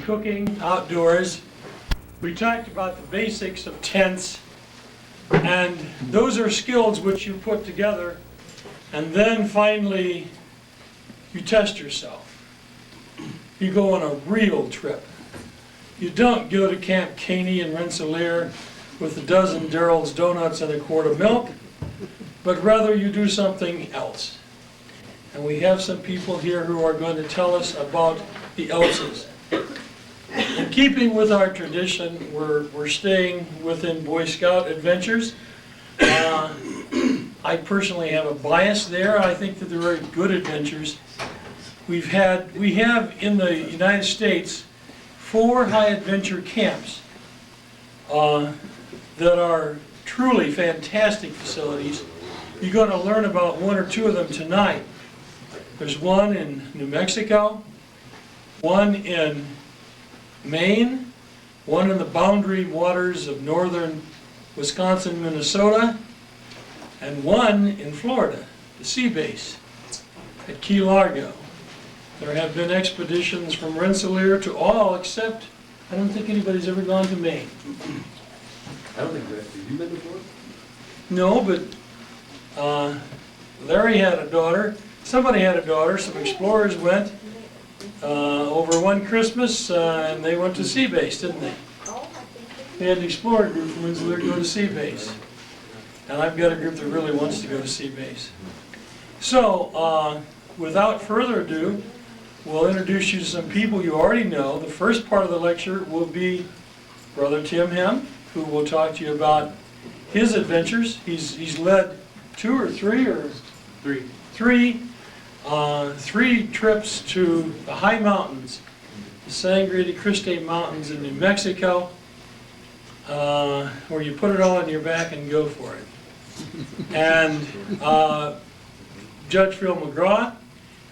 cooking outdoors. We talked about the basics of tents, and those are skills which you put together, and then finally you test yourself. You go on a real trip. You don't go to Camp Carnegie in Rensselaer with a dozen Daryl's donuts and a quart of milk, but rather you do something else. And we have some people here who are going to tell us about the else's. In keeping with our tradition, we're staying within Boy Scout adventures. I personally have a bias there. I think that they're very good adventures. We have in the United States 4 high adventure camps that are truly fantastic facilities. You're going to learn about 1 or 2 of them tonight. There's one in New Mexico, one in Maine, one in the boundary waters of northern Wisconsin, Minnesota, and one in Florida, the sea base at Key Largo. There have been expeditions from Rensselaer to all except, I don't think anybody's ever gone to Maine. I don't think that. Have you been before? No, but Larry had a daughter. Somebody had a daughter. Some explorers went over one Christmas, and they went to sea base, didn't they? They had an explorer group from Rensselaer go to sea base. And I've got a group that really wants to go to sea base. So, without further ado, we'll introduce you to some people you already know. The first part of the lecture will be Brother Tim Hemm, who will talk to you about his adventures. He's led 2 or 3 or 3 trips to the high mountains, the Sangre de Cristo Mountains in New Mexico, where you put it all on your back and go for it. And Judge Phil McGraw,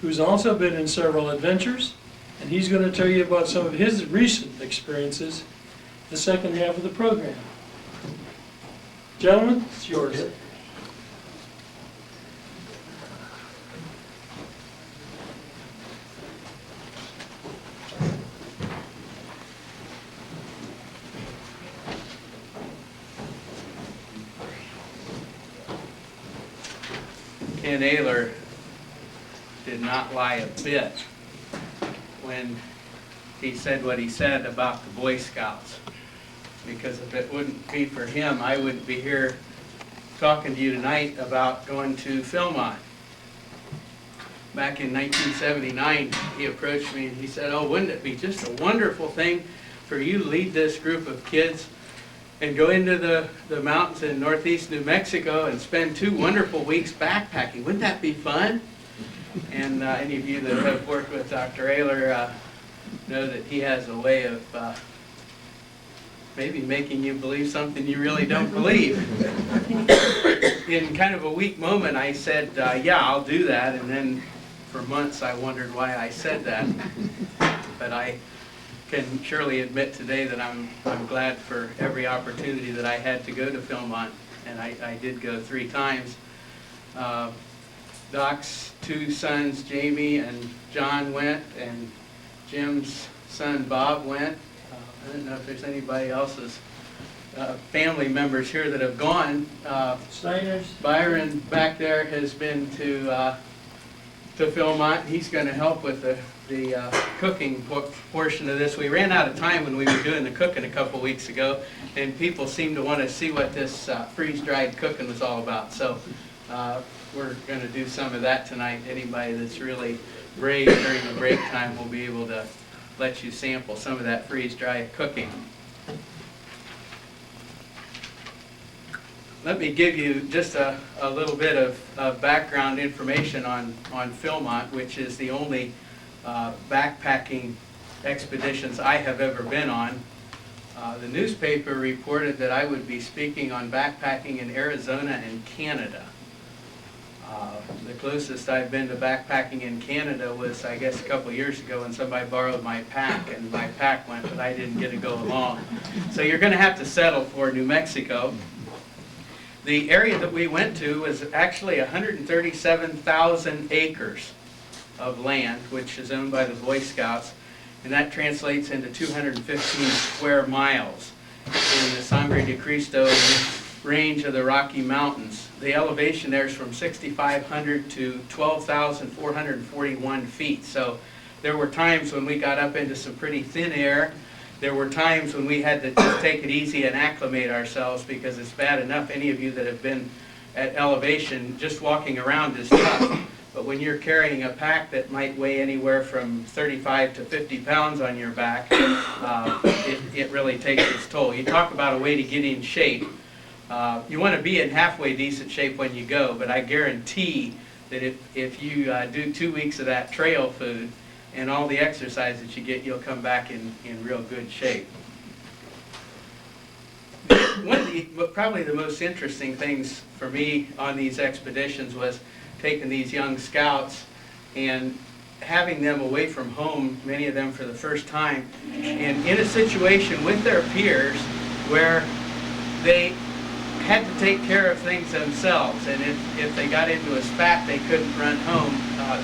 who's also been in several adventures, and he's going to tell you about some of his recent experiences the second half of the program. Gentlemen, it's yours. Ken Ayler did not lie a bit when he said what he said about the Boy Scouts. Because if it wouldn't be for him, I wouldn't be here talking to you tonight about going to Philmont. Back in 1979, he approached me and he said, "Oh, wouldn't it be just a wonderful thing for you to lead this group of kids and go into the mountains in northeast New Mexico and spend 2 wonderful weeks backpacking? Wouldn't that be fun?" And any of you that have worked with Dr. Ayler know that he has a way of maybe making you believe something you really don't believe. In kind of a weak moment, I said, "Yeah, I'll do that." And then for months I wondered why I said that. But I can surely admit today that I'm glad for every opportunity that I had to go to Philmont, and I did go 3 times. Doc's 2 sons, Jamie and John, went, and Jim's son Bob went. I don't know if there's anybody else's family members here that have gone. Steiners. Byron back there has been to Philmont. He's going to help with the cooking portion of this. We ran out of time when we were doing the cooking a couple weeks ago, and people seemed to want to see what this freeze-dried cooking was all about. So we're going to do some of that tonight. Anybody that's really brave during the break time will be able to let you sample some of that freeze-dried cooking. Let me give you just a little bit of background information on Philmont, which is the only backpacking expeditions I have ever been on. The newspaper reported that I would be speaking on backpacking in Arizona and Canada. The closest I've been to backpacking in Canada was, I guess, a couple years ago when somebody borrowed my pack, and my pack went, but I didn't get to go along. So you're going to have to settle for New Mexico. The area that we went to was actually 137,000 acres of land, which is owned by the Boy Scouts. and that translates into 215 square miles in the Sangre de Cristo range of the Rocky Mountains. The elevation there is from 6,500 to 12,441 feet. So there were times when we got up into some pretty thin air. There were times when we had to just take it easy and acclimate ourselves, because it's bad enough, any of you that have been at elevation, just walking around is tough. But when you're carrying a pack that might weigh anywhere from 35 to 50 pounds on your back, it really takes its toll. You talk about a way to get in shape. You want to be in halfway decent shape when you go, but I guarantee that if you do 2 weeks of that trail food and all the exercise that you get, you'll come back in real good shape. One of probably the most interesting things for me on these expeditions was taking these young scouts and having them away from home, many of them for the first time, and in a situation with their peers where they had to take care of things themselves, and if they got into a spat they couldn't run home,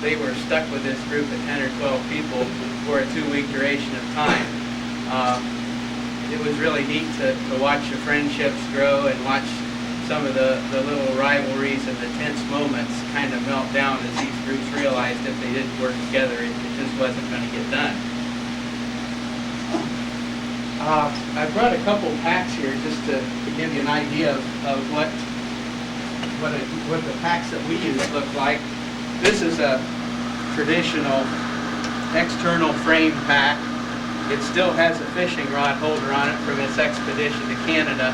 they were stuck with this group of 10 or 12 people for a 2-week duration of time. It was really neat to watch the friendships grow and watch some of the little rivalries and the tense moments kind of melt down as these groups realized if they didn't work together, it just wasn't going to get done. I brought a couple packs here just to give you an idea of what the packs that we use look like. This is a traditional external frame pack. It still has a fishing rod holder on it from its expedition to Canada.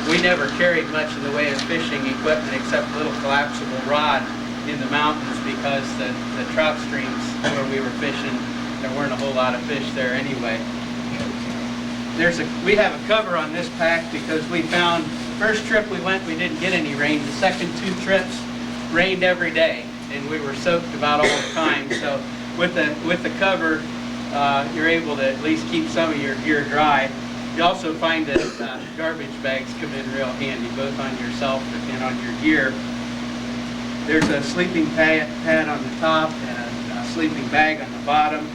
We never carried much in the way of fishing equipment except a little collapsible rod in the mountains, because the trout streams where we were fishing, there weren't a whole lot of fish there anyway. We have a cover on this pack because we found the first trip we went, we didn't get any rain. The second 2 trips rained every day, and we were soaked about all the time. So with the cover, you're able to at least keep some of your gear dry. You also find that garbage bags come in real handy, both on yourself and on your gear. There's a sleeping pad on the top and a sleeping bag on the bottom.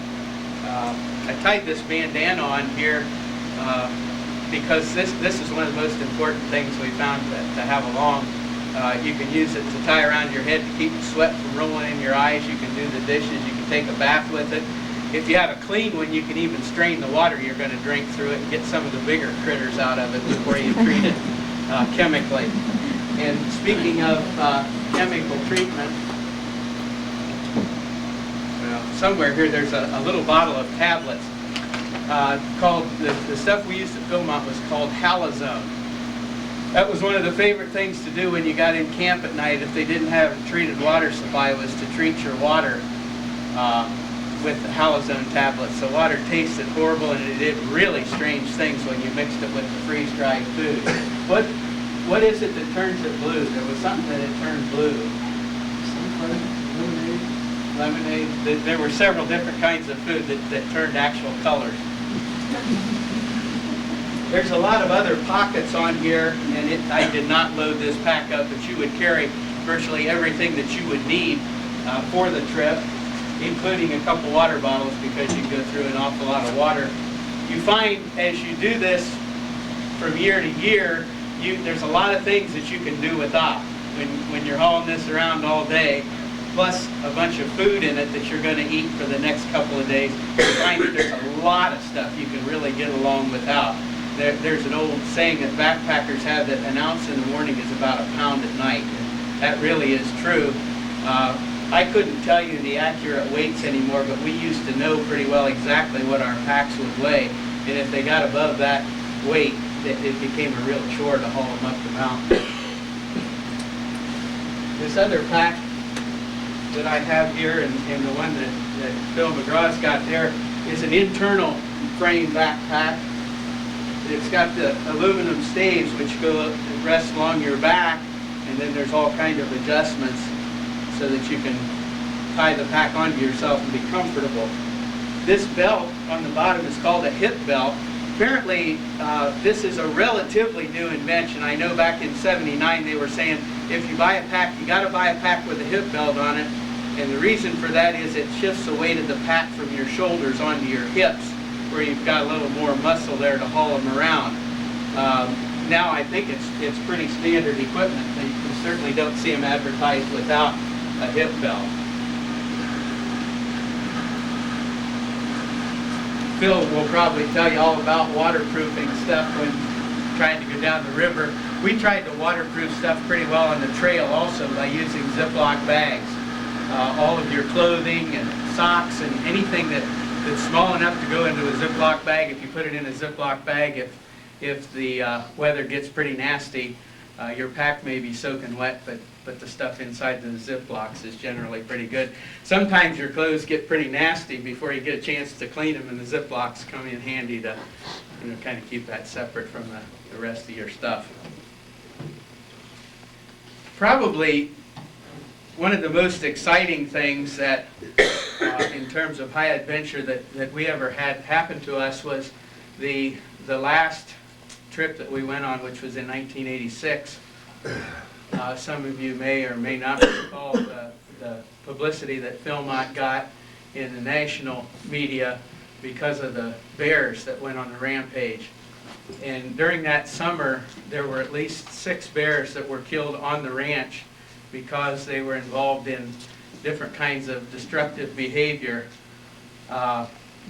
I tied this bandana on here because this is one of the most important things we found to have along. You can use it to tie around your head to keep the sweat from rolling in your eyes. You can do the dishes. You can take a bath with it. If you have a clean one, you can even strain the water you're going to drink through it and get some of the bigger critters out of it before you treat it chemically. And speaking of chemical treatment, well, somewhere here there's a little bottle of tablets called, the stuff we used at Philmont was called halazone. That was one of the favorite things to do when you got in camp at night if they didn't have a treated water supply, was to treat your water with the halazone tablets. The water tasted horrible and it did really strange things when you mixed it with the freeze-dried food. What is it that turns it blue? There was something that it turned blue. Lemonade. There were several different kinds of food that turned actual colors. There's a lot of other pockets on here, and I did not load this pack up, but you would carry virtually everything that you would need for the trip, including a couple water bottles because you go through an awful lot of water. You find as you do this from year to year, there's a lot of things that you can do without. When you're hauling this around all day, plus a bunch of food in it that you're going to eat for the next couple of days, you find that there's a lot of stuff you can really get along without. There's an old saying that backpackers have that an ounce in the morning is about a pound at night. And that really is true. I couldn't tell you the accurate weights anymore, but we used to know pretty well exactly what our packs would weigh. And if they got above that weight, it became a real chore to haul them up the mountain. This other pack that I have here, and the one that Phil McGraw's got there, is an internal frame backpack. It's got the aluminum staves which rest along your back, and then there's all kind of adjustments so that you can tie the pack onto yourself and be comfortable. This belt on the bottom is called a hip belt. Apparently, this is a relatively new invention. I know back in '79 they were saying if you buy a pack, you got to buy a pack with a hip belt on it, And the reason for that is it shifts the weight of the pack from your shoulders onto your hips, where you've got a little more muscle there to haul them around. Now I think it's pretty standard equipment. You certainly don't see them advertised without a hip belt. Phil will probably tell you all about waterproofing stuff when trying to go down the river. We tried to waterproof stuff pretty well on the trail also by using Ziploc bags. All of your clothing and socks and anything that's small enough to go into a Ziploc bag, if you put it in a Ziploc bag, if the weather gets pretty nasty, your pack may be soaking wet, but the stuff inside the Ziplocs is generally pretty good. Sometimes your clothes get pretty nasty before you get a chance to clean them, and the Ziplocs come in handy to kind of keep that separate from the rest of your stuff. Probably one of the most exciting things that, in terms of high adventure that we ever had happen to us was the last trip that we went on, which was in 1986. Some of you may or may not recall the publicity that Philmont got in the national media because of the bears that went on the rampage. And during that summer, there were at least 6 bears that were killed on the ranch because they were involved in different kinds of destructive behavior,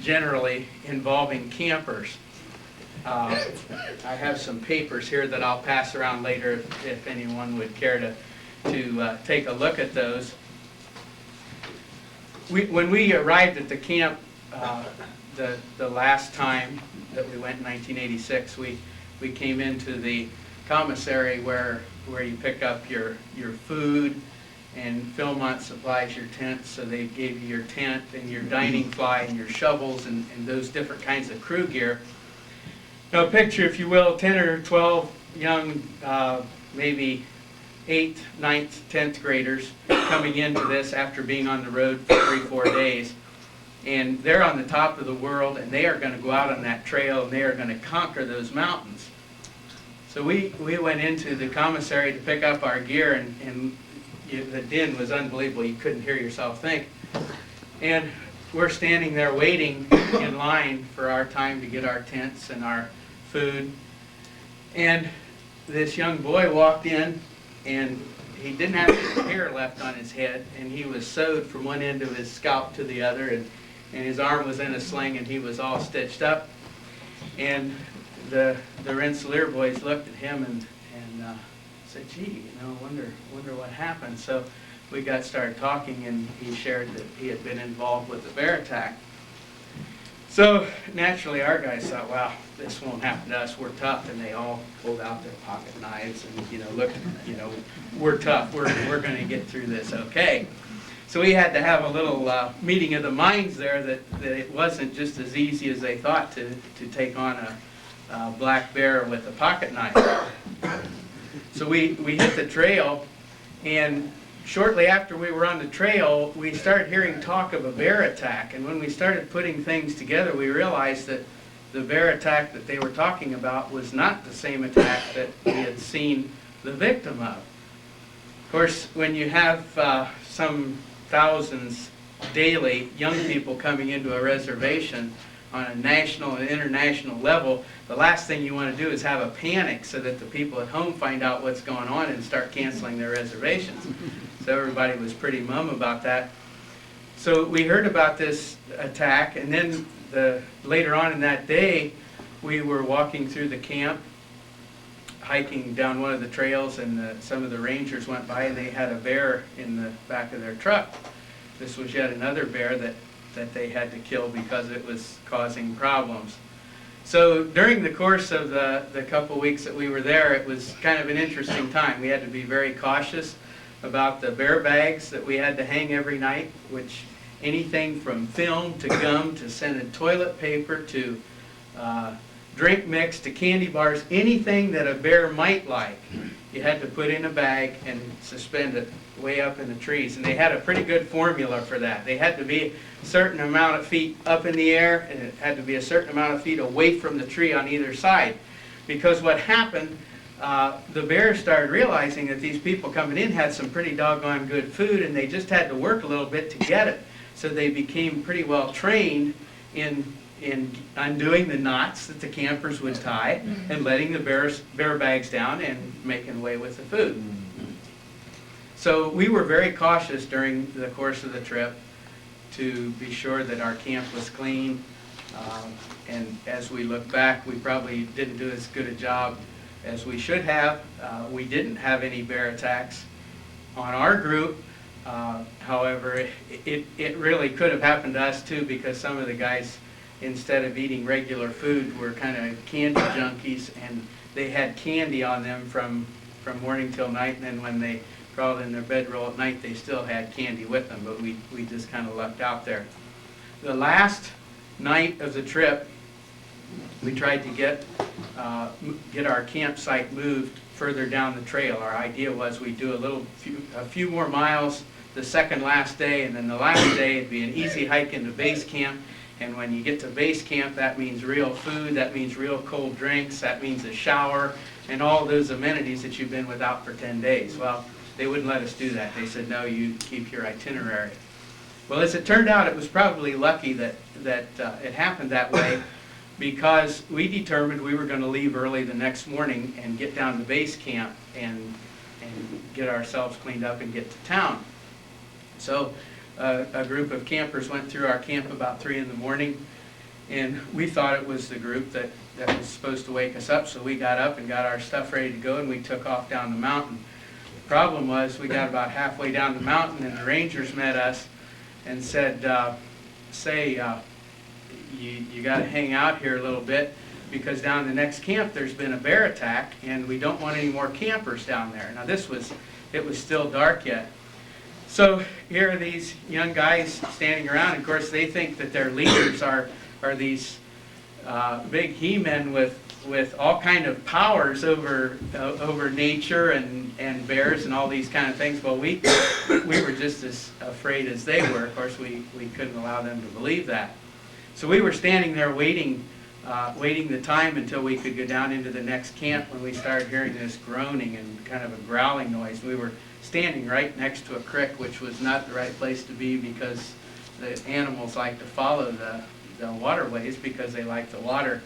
generally involving campers. I have some papers here that I'll pass around later if anyone would care to take a look at those. When we arrived at the camp the last time that we went in 1986, we came into the commissary where you pick up your food, and Philmont supplies your tent, so they gave you your tent and your dining fly and your shovels and those different kinds of crew gear. Now picture, if you will, 10 or 12 young, maybe 8th, 9th, 10th graders coming into this after being on the road for 3-4 days. And they're on the top of the world, and they are going to go out on that trail, and they are going to conquer those mountains. So we went into the commissary to pick up our gear, and the din was unbelievable. You couldn't hear yourself think. And we're standing there waiting in line for our time to get our tents and our food. And this young boy walked in, and he didn't have any hair left on his head, and he was sewed from one end of his scalp to the other, and his arm was in a sling, and he was all stitched up. And the Rensselaer boys looked at him and said, "Gee, wonder what happened." So we started talking, and he shared that he had been involved with the bear attack. So naturally, our guys thought, "Wow, this won't happen to us. We're tough." And they all pulled out their pocket knives and looked, "We're tough. We're going to get through this, okay." So we had to have a little meeting of the minds there that it wasn't just as easy as they thought to take on a black bear with a pocket knife. So we hit the trail, and shortly after we were on the trail, we started hearing talk of a bear attack. And when we started putting things together, we realized that the bear attack that they were talking about was not the same attack that we had seen the victim of. Of course, when you have some thousands daily young people coming into a reservation on a national and international level, the last thing you want to do is have a panic so that the people at home find out what's going on and start canceling their reservations. So everybody was pretty mum about that. So we heard about this attack, and then later on in that day, we were walking through the camp, hiking down one of the trails, and some of the rangers went by, and they had a bear in the back of their truck. This was yet another bear that they had to kill because it was causing problems. So during the course of the couple weeks that we were there, it was kind of an interesting time. We had to be very cautious about the bear bags that we had to hang every night, which anything from film to gum to scented toilet paper to drink mix to candy bars, anything that a bear might like, you had to put in a bag and suspend it way up in the trees. And they had a pretty good formula for that. They had to be a certain amount of feet up in the air, and it had to be a certain amount of feet away from the tree on either side. Because what happened the bears started realizing that these people coming in had some pretty doggone good food, and they just had to work a little bit to get it. So they became pretty well trained in undoing the knots that the campers would tie and letting the bear bags down and making away with the food. So we were very cautious during the course of the trip to be sure that our camp was clean. And as we look back, we probably didn't do as good a job as we should have. We didn't have any bear attacks on our group. However, it really could have happened to us too, because some of the guys, instead of eating regular food, were kind of candy junkies, and they had candy on them from morning till night, and then when they crawled in their bedroll at night, they still had candy with them, but we just kind of lucked out there. The last night of the trip, we tried to get our campsite moved further down the trail. Our idea was we'd do a few more miles the second last day, and then the last day it'd be an easy hike into base camp. And when you get to base camp, that means real food, that means real cold drinks, that means a shower, and all those amenities that you've been without for 10 days. Well, they wouldn't let us do that. They said, no, you keep your itinerary. Well, as it turned out, it was probably lucky that it happened that way, because we determined we were going to leave early the next morning and get down to base camp and get ourselves cleaned up and get to town. So a group of campers went through our camp about 3 in the morning, and we thought it was the group that was supposed to wake us up, so we got up and got our stuff ready to go, and we took off down the mountain. The problem was we got about halfway down the mountain, and the rangers met us and said, you got to hang out here a little bit, because down the next camp there's been a bear attack, and we don't want any more campers down there. Now it was still dark yet. So here are these young guys standing around. Of course, they think that their leaders are these big he-men with all kind of powers over nature and bears and all these kind of things. Well, we were just as afraid as they were. Of course, we couldn't allow them to believe that. So we were standing there waiting the time until we could go down into the next camp, when we started hearing this groaning and kind of a growling noise. We were standing right next to a creek, which was not the right place to be, because the animals like to follow the waterways because they like the water.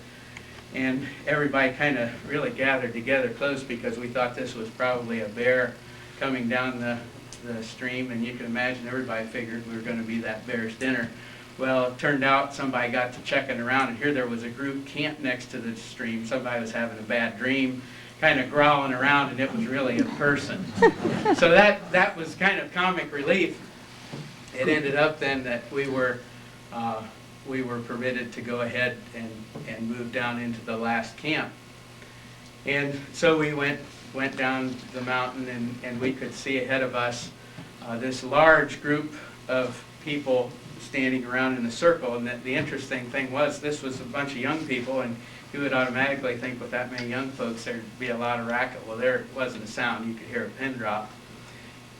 And everybody kind of really gathered together close, because we thought this was probably a bear coming down the stream, and you can imagine everybody figured we were going to be that bear's dinner. Well, it turned out somebody got to checking around, and here there was a group camped next to the stream. Somebody was having a bad dream, kind of growling around, and it was really a person. So that was kind of comic relief. It ended up then that we were permitted to go ahead and move down into the last camp. And so we went down the mountain, and we could see ahead of us this large group of people standing around in a circle. And the interesting thing was, this was a bunch of young people, and you would automatically think with that many young folks there'd be a lot of racket. Well, there wasn't a sound. You could hear a pin drop.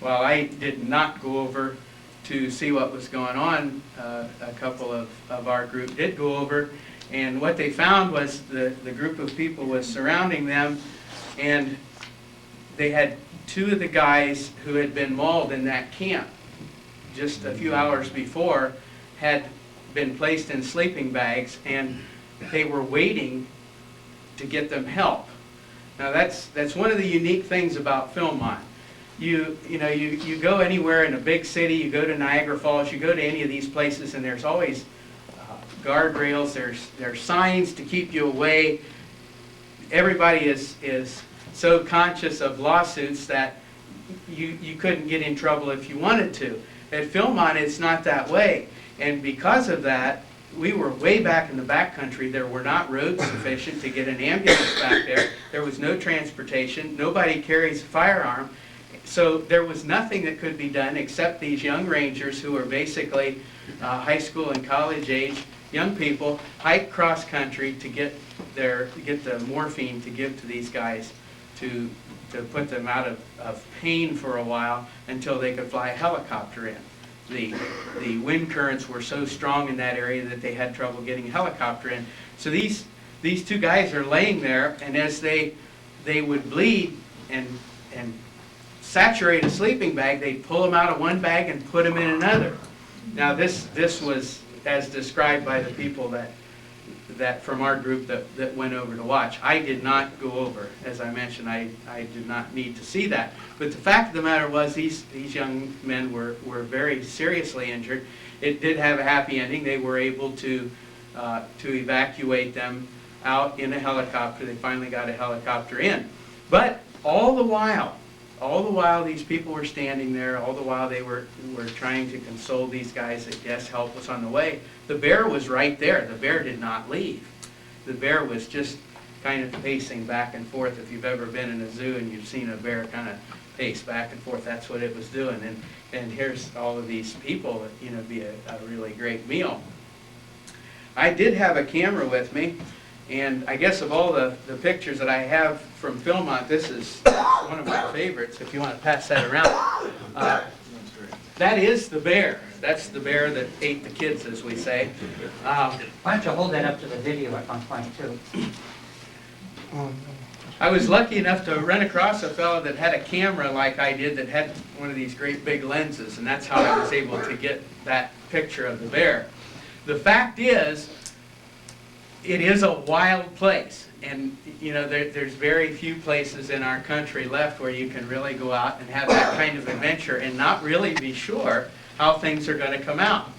Well, I did not go over to see what was going on. A couple of our group did go over, and what they found was the group of people was surrounding them, and they had 2 of the guys who had been mauled in that camp just a few hours before had been placed in sleeping bags, and they were waiting to get them help. Now that's one of the unique things about Philmont. You go anywhere in a big city, you go to Niagara Falls, you go to any of these places, and there's always guardrails, there's signs to keep you away. Everybody is so conscious of lawsuits that you couldn't get in trouble if you wanted to. At Philmont, it's not that way. And because of that, we were way back in the backcountry. There were not roads sufficient to get an ambulance back there. There was no transportation. Nobody carries a firearm. So there was nothing that could be done except these young rangers, who are basically high school and college age young people, hike cross country to get the morphine to give to these guys to put them out of pain for a while until they could fly a helicopter in. The wind currents were so strong in that area that they had trouble getting a helicopter in. So these 2 guys are laying there, and as they they would bleed and saturate a sleeping bag, they'd pull them out of one bag and put them in another. Now this was as described by the people that from our group that went over to watch. I did not go over. As I mentioned, I did not need to see that. But the fact of the matter was these young men were very seriously injured. It did have a happy ending. They were able to evacuate them out in a helicopter. They finally got a helicopter in. But all the while these people were standing there, all the while they were trying to console these guys that yes, help was on the way, the bear was right there. The bear did not leave. The bear was just kind of pacing back and forth. If you've ever been in a zoo and you've seen a bear kind of pace back and forth, that's what it was doing. And here's all of these people, you know, be a really great meal. I did have a camera with me, and I guess of all the pictures that I have from Philmont, this is one of my favorites, if you want to pass that around. That is the bear. That's the bear that ate the kids, as we say. Why don't you hold that up to the video at one point, too? I was lucky enough to run across a fellow that had a camera like I did that had one of these great big lenses, and that's how I was able to get that picture of the bear. The fact is, it is a wild place, and you know there's very few places in our country left where you can really go out and have that kind of adventure and not really be sure how things are going to come out.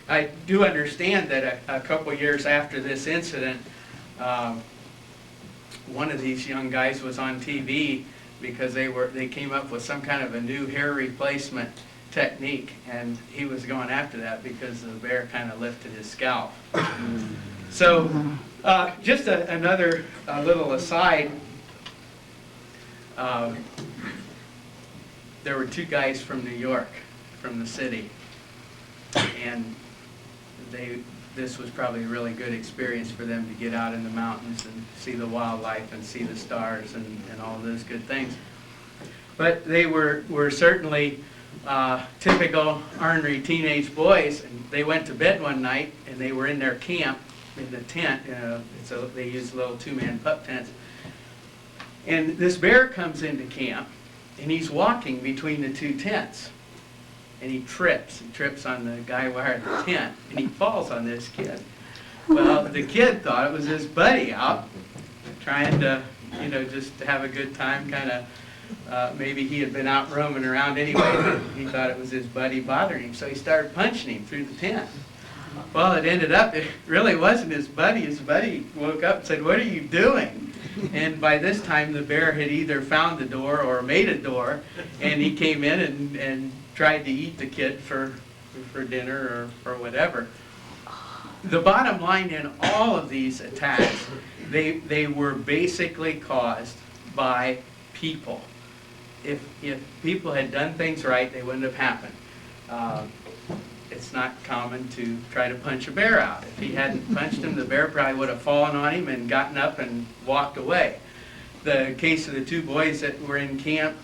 I do understand that a couple years after this incident, one of these young guys was on TV because they came up with some kind of a new hair replacement technique, and he was going after that because the bear kind of lifted his scalp. So just another little aside, there were two guys from New York, from the city, and this was probably a really good experience for them to get out in the mountains and see the wildlife and see the stars and all those good things. But they were certainly typical ornery teenage boys, and they went to bed one night and they were in their camp in the tent. They used little two-man pup tents, and this bear comes into camp and he's walking between the two tents, and he trips on the guy wiring the tent, and he falls on this kid. Well, the kid thought it was his buddy out trying to, you know, just to have a good time, kind of. Maybe he had been out roaming around anyway, but he thought it was his buddy bothering him, so he started punching him through the tent. Well, it ended up, it really wasn't his buddy. His buddy woke up and said, "What are you doing?" And by this time, the bear had either found the door or made a door, and he came in and tried to eat the kid for dinner or whatever. The bottom line in all of these attacks, they were basically caused by people. If people had done things right, they wouldn't have happened. It's not common to try to punch a bear out. If he hadn't punched him, the bear probably would have fallen on him and gotten up and walked away. The case of the two boys that were in camp,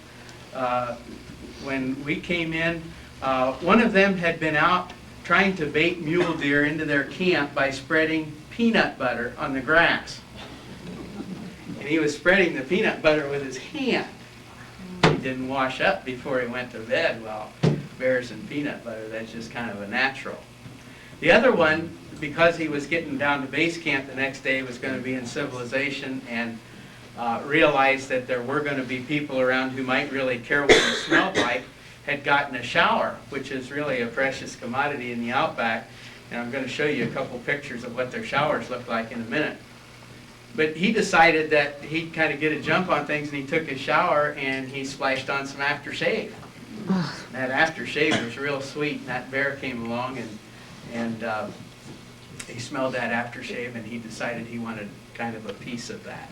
when we came in, one of them had been out trying to bait mule deer into their camp by spreading peanut butter on the grass. And he was spreading the peanut butter with his hand. He didn't wash up before he went to bed. Well, bears and peanut butter, that's just kind of a natural. The other one, because he was getting down to base camp the next day, was going to be in civilization, and realized that there were going to be people around who might really care what it smelled like, had gotten a shower, which is really a precious commodity in the outback. And I'm going to show you a couple pictures of what their showers look like in a minute. But he decided that he'd kind of get a jump on things, and he took his shower and he splashed on some aftershave. That aftershave was real sweet, and that bear came along and he smelled that aftershave, and he decided he wanted kind of a piece of that.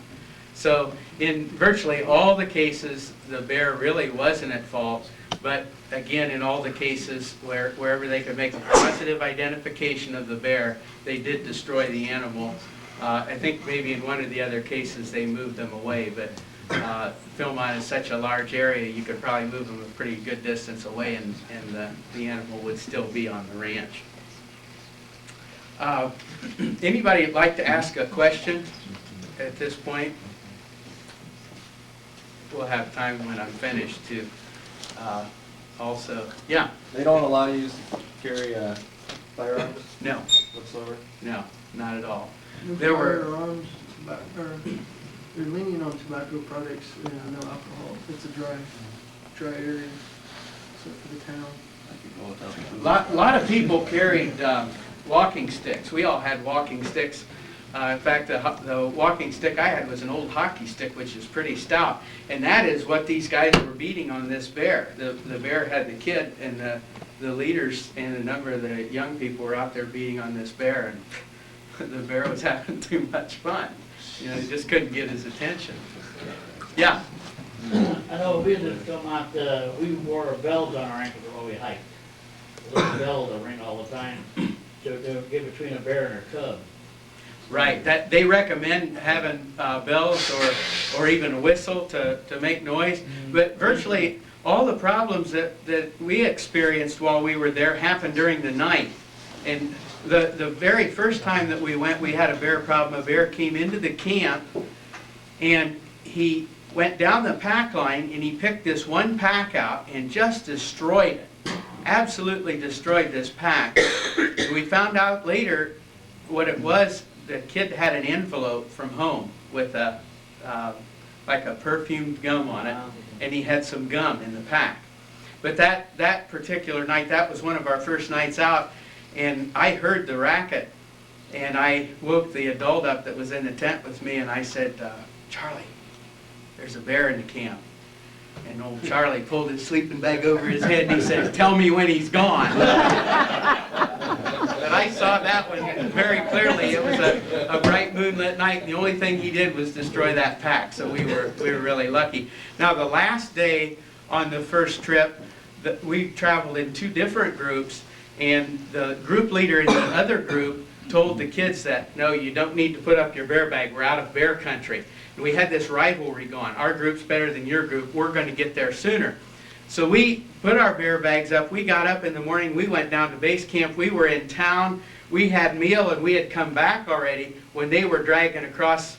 So in virtually all the cases, the bear really wasn't at fault, but again, in all the cases wherever they could make a positive identification of the bear, they did destroy the animal. I think maybe in one of the other cases they moved them away, but Philmont is such a large area, you could probably move them a pretty good distance away, and the animal would still be on the ranch. Anybody like to ask a question at this point? we'll have time when I'm finished to also, yeah, They don't allow you to carry firearms no, whatsoever? no, not at all. No There were- firearms, they're lenient on tobacco products and no alcohol. It's a dry area, except for the town. Lot of people carried walking sticks. We all had walking sticks. In fact, the walking stick I had was an old hockey stick, which is pretty stout. And that is what these guys were beating on this bear. The bear had the kid, and the leaders and a number of the young people were out there beating on this bear. And the bear was having too much fun. You know, they just couldn't get his attention. Yeah. I know we did come out, we wore bells on our ankles while we hiked. A little bell to ring all the time to get between a bear and her cub. Right, that they recommend having bells or even a whistle to make noise, but virtually all the problems that we experienced while we were there happened during the night. And the very first time that we went, we had a bear problem. A bear came into the camp, and he went down the pack line, and he picked this one pack out and just destroyed it. Absolutely destroyed this pack. We found out later what it was. The kid had an envelope from home with like a perfumed gum on it, and he had some gum in the pack. But that particular night, that was one of our first nights out, and I heard the racket, and I woke the adult up that was in the tent with me, and I said, Charlie, there's a bear in the camp. And old Charlie pulled his sleeping bag over his head, and he said, tell me when he's gone. But I saw that one very clearly. It was a bright moonlit night, and the only thing he did was destroy that pack, so we were really lucky. Now, the last day on the first trip, we traveled in two different groups, and the group leader in the other group told the kids that, no, you don't need to put up your bear bag, we're out of bear country. And we had this rivalry going. Our group's better than your group, we're going to get there sooner. So we put our bear bags up, we got up in the morning, we went down to base camp, we were in town, we had meal, and we had come back already. When they were dragging across,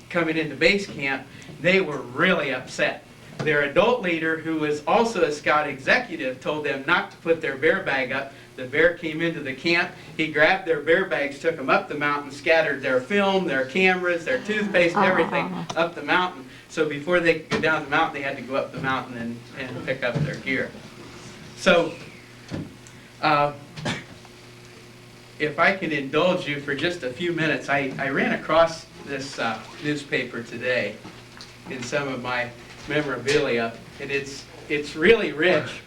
coming into base camp, they were really upset. Their adult leader, who was also a scout executive, told them not to put their bear bag up. The bear came into the camp, he grabbed their bear bags, took them up the mountain, scattered their film, their cameras, their toothpaste, everything up the mountain. So before they could go down the mountain, they had to go up the mountain and pick up their gear. So, if I can indulge you for just a few minutes, I ran across this newspaper today in some of my memorabilia, and it's really rich.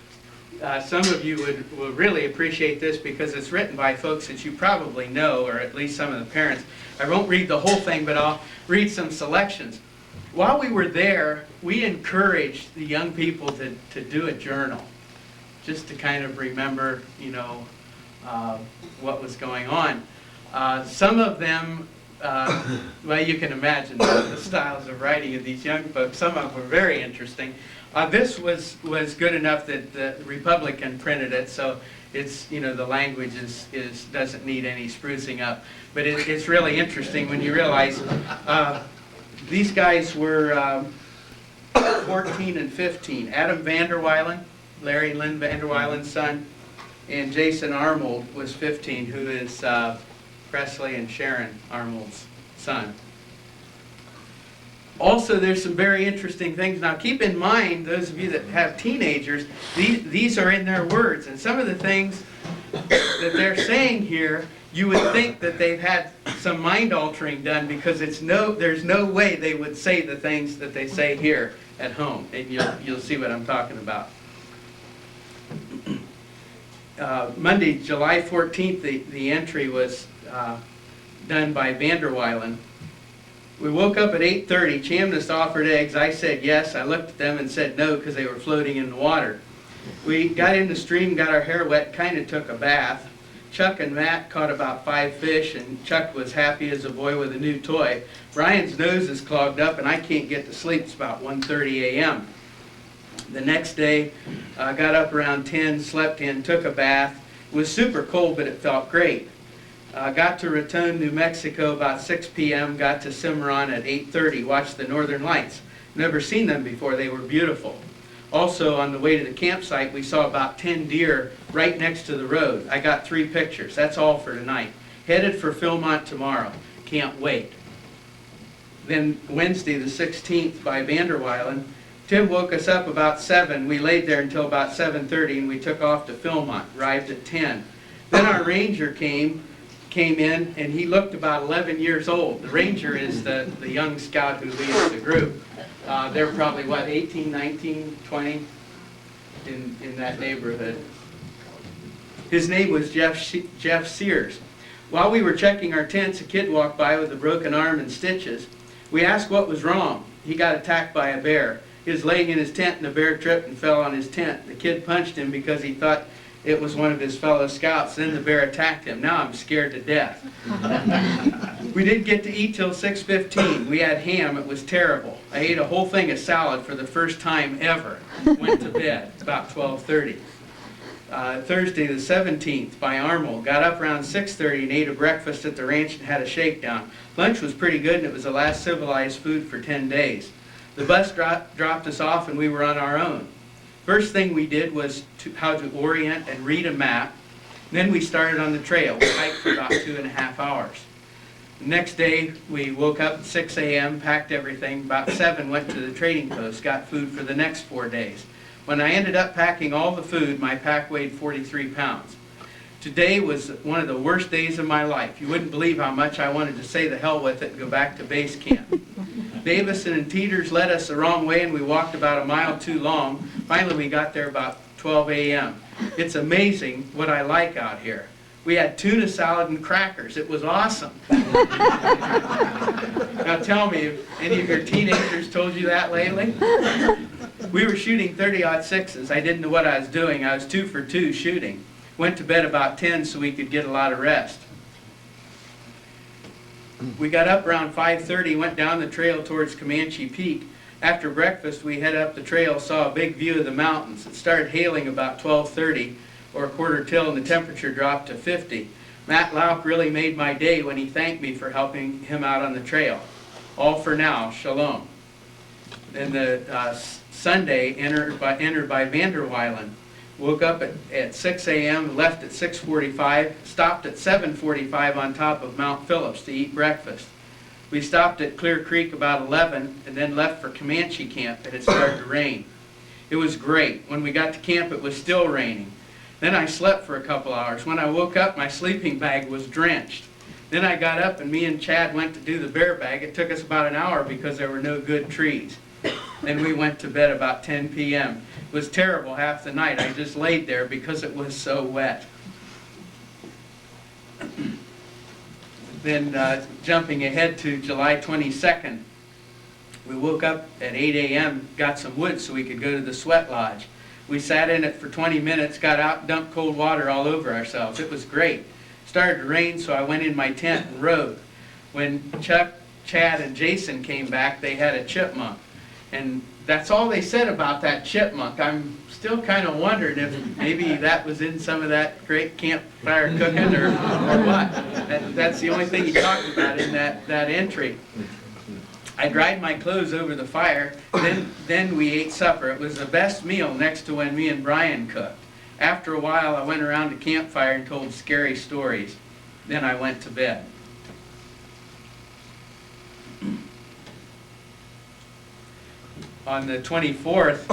Some of you would really appreciate this because it's written by folks that you probably know, or at least some of the parents. I won't read the whole thing, but I'll read some selections. While we were there, we encouraged the young people to do a journal, just to kind of remember, you know, what was going on. Some of them, well, you can imagine the styles of writing of these young folks. Some of them were very interesting. This was good enough that the Republican printed it, so it's, you know, the language doesn't need any sprucing up. But it's really interesting when you realize these guys were 14 and 15. Adam Vanderweilen, Larry and Lynn Vanderweilen's son, and Jason Armold was 15, who is Presley and Sharon Armold's son. Also, there's some very interesting things. Now, keep in mind, those of you that have teenagers, these are in their words. And some of the things that they're saying here, you would think that they've had some mind altering done, because there's no way they would say the things that they say here at home. And you'll see what I'm talking about. Monday, July 14th, the entry was done by Vanderweilen. We woke up at 8:30. Chamness offered eggs. I said yes. I looked at them and said no because they were floating in the water. We got in the stream, got our hair wet, kind of took a bath. Chuck and Matt caught about 5 fish, and Chuck was happy as a boy with a new toy. Brian's nose is clogged up, and I can't get to sleep. It's about 1:30 a.m. The next day, got up around 10, slept in, took a bath. It was super cold, but it felt great. Got to Raton, New Mexico about 6 p.m., got to Cimarron at 8:30, watched the Northern Lights. Never seen them before. They were beautiful. Also, on the way to the campsite, we saw about 10 deer right next to the road. I got 3 pictures. That's all for tonight. Headed for Philmont tomorrow. Can't wait. Then Wednesday, the 16th, by Vanderweilen, Tim woke us up about 7. We laid there until about 7:30, and we took off to Philmont. Arrived at 10. Then our ranger came in, and he looked about 11 years old. The ranger is the young scout who leads the group. They're probably, what, 18, 19, 20, in that neighborhood. His name was Jeff Sears. While we were checking our tents, a kid walked by with a broken arm and stitches. We asked what was wrong. He got attacked by a bear. He was laying in his tent and the bear tripped and fell on his tent. The kid punched him because he thought it was one of his fellow scouts. Then the bear attacked him. Now I'm scared to death. We didn't get to eat till 6:15. We had ham. It was terrible. I ate a whole thing of salad for the first time ever. Went to bed about 12:30. Thursday the 17th by Armold. Got up around 6:30 and ate a breakfast at the ranch and had a shakedown. Lunch was pretty good and it was the last civilized food for 10 days. The bus dropped us off and we were on our own. First thing we did was how to orient and read a map. Then we started on the trail. We hiked for about 2.5 hours. The next day we woke up at 6 a.m., packed everything. About 7 went to the trading post, got food for the next 4 days. When I ended up packing all the food, my pack weighed 43 pounds. Today was one of the worst days of my life. You wouldn't believe how much I wanted to say the hell with it and go back to base camp. Davison and Teeters led us the wrong way and we walked about a mile too long. Finally we got there about 12 a.m. It's amazing what I like out here. We had tuna salad and crackers. It was awesome. Now tell me, if any of your teenagers told you that lately? We were shooting 30-06s. I didn't know what I was doing. I was 2 for 2 shooting. Went to bed about 10 so we could get a lot of rest. We got up around 5:30, went down the trail towards Comanche Peak. After breakfast, we headed up the trail, saw a big view of the mountains. It started hailing about 12:30 or a quarter till, and the temperature dropped to 50. Matt Lauk really made my day when he thanked me for helping him out on the trail. All for now. Shalom. Then the Sunday, entered by Vanderweilen. Woke up at 6 a.m., left at 6:45, stopped at 7:45 on top of Mount Phillips to eat breakfast. We stopped at Clear Creek about 11 and then left for Comanche camp. It had started to rain. It was great. When we got to camp, it was still raining. Then I slept for a couple hours. When I woke up, my sleeping bag was drenched. Then I got up and me and Chad went to do the bear bag. It took us about an hour because there were no good trees. Then we went to bed about 10 p.m. It was terrible half the night. I just laid there because it was so wet. Then jumping ahead to July 22nd, we woke up at 8 a.m., got some wood so we could go to the sweat lodge. We sat in it for 20 minutes, got out, dumped cold water all over ourselves. It was great. Started to rain, so I went in my tent and rode. When Chuck, Chad, and Jason came back, they had a chipmunk. And that's all they said about that chipmunk. I'm still kind of wondering if maybe that was in some of that great campfire cooking or what. That's the only thing he talked about in that entry. I dried my clothes over the fire, then we ate supper. It was the best meal next to when me and Brian cooked. After a while, I went around the campfire and told scary stories. Then I went to bed. On the 24th,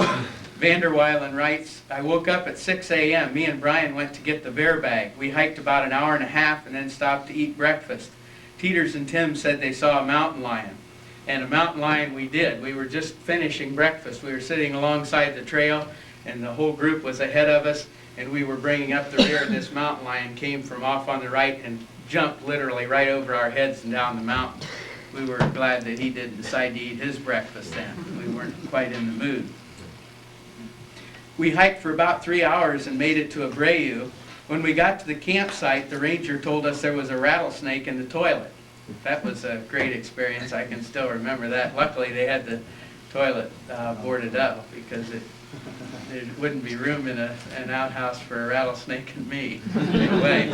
Vanderweilen writes, I woke up at 6 a.m. Me and Brian went to get the bear bag. We hiked about an hour and a half and then stopped to eat breakfast. Teeters and Tim said they saw a mountain lion. And a mountain lion we did. We were just finishing breakfast. We were sitting alongside the trail and the whole group was ahead of us and we were bringing up the rear. This mountain lion came from off on the right and jumped literally right over our heads and down the mountain. We were glad that he didn't decide to eat his breakfast then. We weren't quite in the mood. We hiked for about 3 hours and made it to Abreu. When we got to the campsite, the ranger told us there was a rattlesnake in the toilet. That was a great experience. I can still remember that. Luckily, they had the toilet boarded up because there wouldn't be room in an outhouse for a rattlesnake and me. Anyway.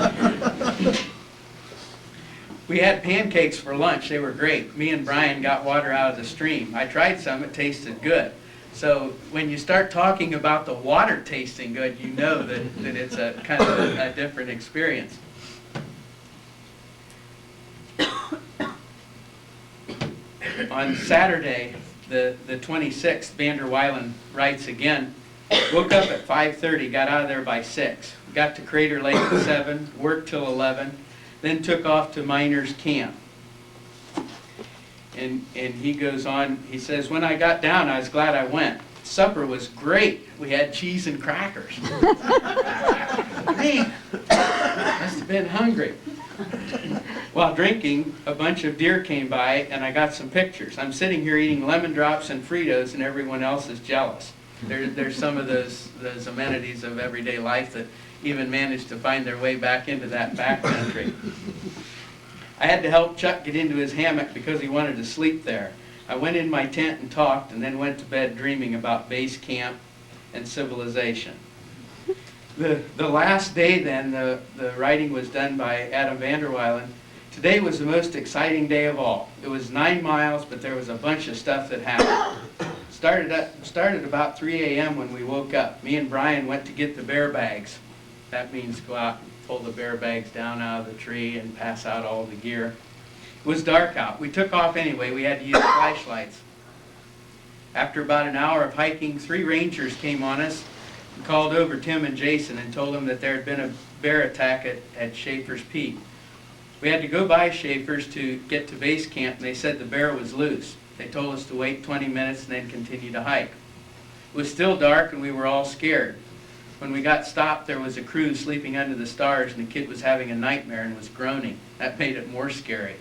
We had pancakes for lunch. They were great. Me and Brian got water out of the stream. I tried some. It tasted good. So when you start talking about the water tasting good, you know that it's a kind of a different experience. On Saturday, the 26th, Vander Weilen writes again, woke up at 5:30, got out of there by 6. Got to Crater Lake at 7, worked till 11, then took off to Miners Camp. And he goes on, he says, when I got down, I was glad I went. Supper was great. We had cheese and crackers. Man, must have been hungry. While drinking, a bunch of deer came by and I got some pictures. I'm sitting here eating lemon drops and Fritos and everyone else is jealous. There's some of those amenities of everyday life that even managed to find their way back into that backcountry. I had to help Chuck get into his hammock because he wanted to sleep there. I went in my tent and talked and then went to bed dreaming about base camp and civilization. The last day then, the writing was done by Adam Vander Weilen. Today was the most exciting day of all. It was 9 miles, but there was a bunch of stuff that happened. Started about 3 a.m. when we woke up. Me and Brian went to get the bear bags. That means go out and pull the bear bags down out of the tree and pass out all the gear. It was dark out. We took off anyway. We had to use flashlights. After about an hour of hiking, 3 rangers came on us and called over Tim and Jason and told them that there had been a bear attack at Schaefer's Peak. We had to go by Schaefer's to get to base camp, and they said the bear was loose. They told us to wait 20 minutes and then continue to hike. It was still dark and we were all scared. When we got stopped, there was a crew sleeping under the stars and the kid was having a nightmare and was groaning. That made it more scary.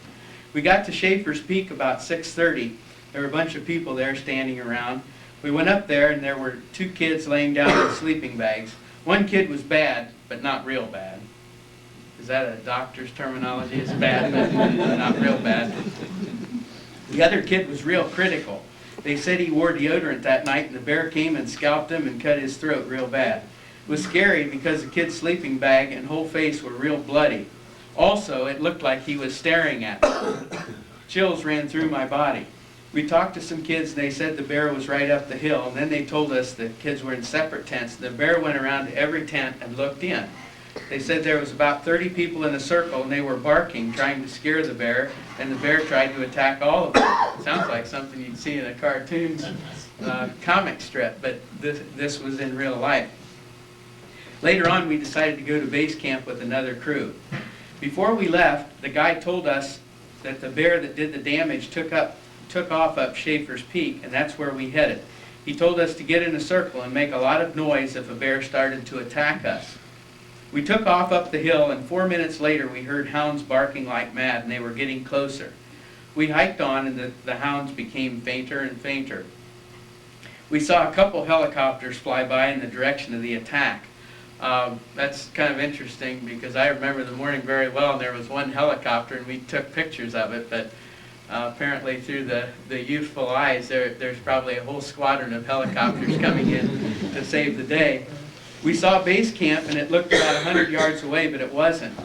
We got to Schaefer's Peak about 6:30. There were a bunch of people there standing around. We went up there and there were 2 kids laying down in sleeping bags. One kid was bad, but not real bad. Is that a doctor's terminology? It's bad, but not real bad. The other kid was real critical. They said he wore deodorant that night and the bear came and scalped him and cut his throat real bad. It was scary because the kid's sleeping bag and whole face were real bloody. Also, it looked like he was staring at me. Chills ran through my body. We talked to some kids and they said the bear was right up the hill, and then they told us the kids were in separate tents. The bear went around to every tent and looked in. They said there was about 30 people in a circle and they were barking, trying to scare the bear, and the bear tried to attack all of them. Sounds like something you'd see in a cartoon comic strip, but this was in real life. Later on, we decided to go to base camp with another crew. Before we left, the guy told us that the bear that did the damage took off up Schaefer's Peak, and that's where we headed. He told us to get in a circle and make a lot of noise if a bear started to attack us. We took off up the hill, and 4 minutes later we heard hounds barking like mad, and they were getting closer. We hiked on, and the hounds became fainter and fainter. We saw a couple helicopters fly by in the direction of the attack. That's kind of interesting because I remember the morning very well, and there was one helicopter, and we took pictures of it, but apparently through the youthful eyes, there's probably a whole squadron of helicopters coming in to save the day. We saw base camp and it looked about 100 yards away, but it wasn't.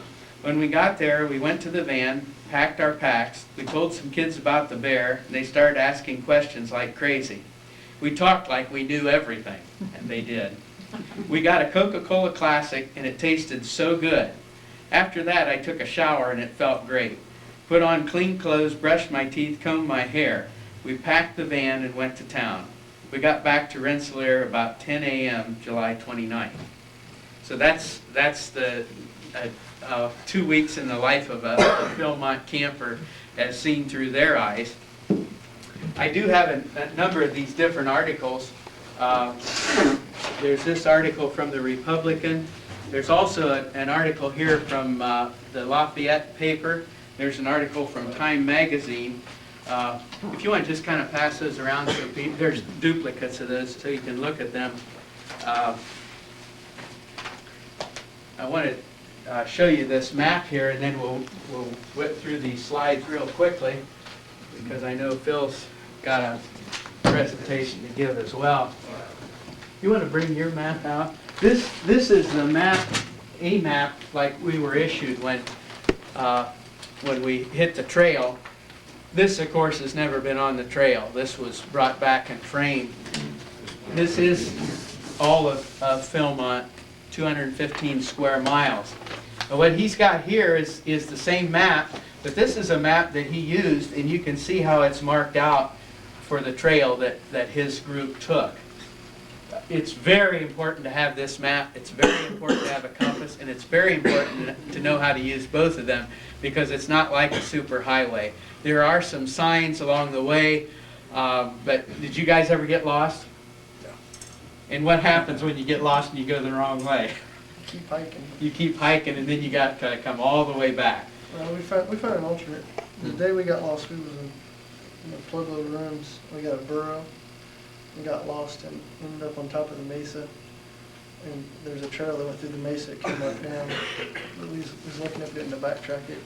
When we got there, we went to the van, packed our packs, we told some kids about the bear, and they started asking questions like crazy. We talked like we knew everything, and they did. We got a Coca-Cola Classic and it tasted so good. After that, I took a shower and it felt great. Put on clean clothes, brushed my teeth, combed my hair. We packed the van and went to town. We got back to Rensselaer about 10 a.m. July 29th. So that's the 2 weeks in the life of a Philmont camper as seen through their eyes. I do have a number of these different articles. There's this article from the Republican. There's also an article here from the Lafayette paper. There's an article from Time magazine. If you want to just kind of pass those around, so there's duplicates of those so you can look at them. I want to show you this map here, and then we'll whip through these slides real quickly because I know Phil's got a presentation to give as well. You want to bring your map out? This is the map, a map like we were issued when when we hit the trail. This, of course, has never been on the trail. This was brought back and framed. This is all of Philmont, 215 square miles. And what he's got here is the same map, but this is a map that he used, and you can see how it's marked out for the trail that his group took. It's very important to have this map. It's very important to have a compass, and it's very important to know how to use both of them, because it's not like a super highway. There are some signs along the way, but did you guys ever get lost? No. And what happens when you get lost and you go the wrong way? Keep hiking. You keep hiking, and then you got to come all the way back. Well, we found an alternate. The day we got lost, we was in the Pueblo ruins. We got a burro. We got lost and ended up on top of the mesa. And there's a trail that went through the mesa, it came up down. But we was looking at getting to backtrack it.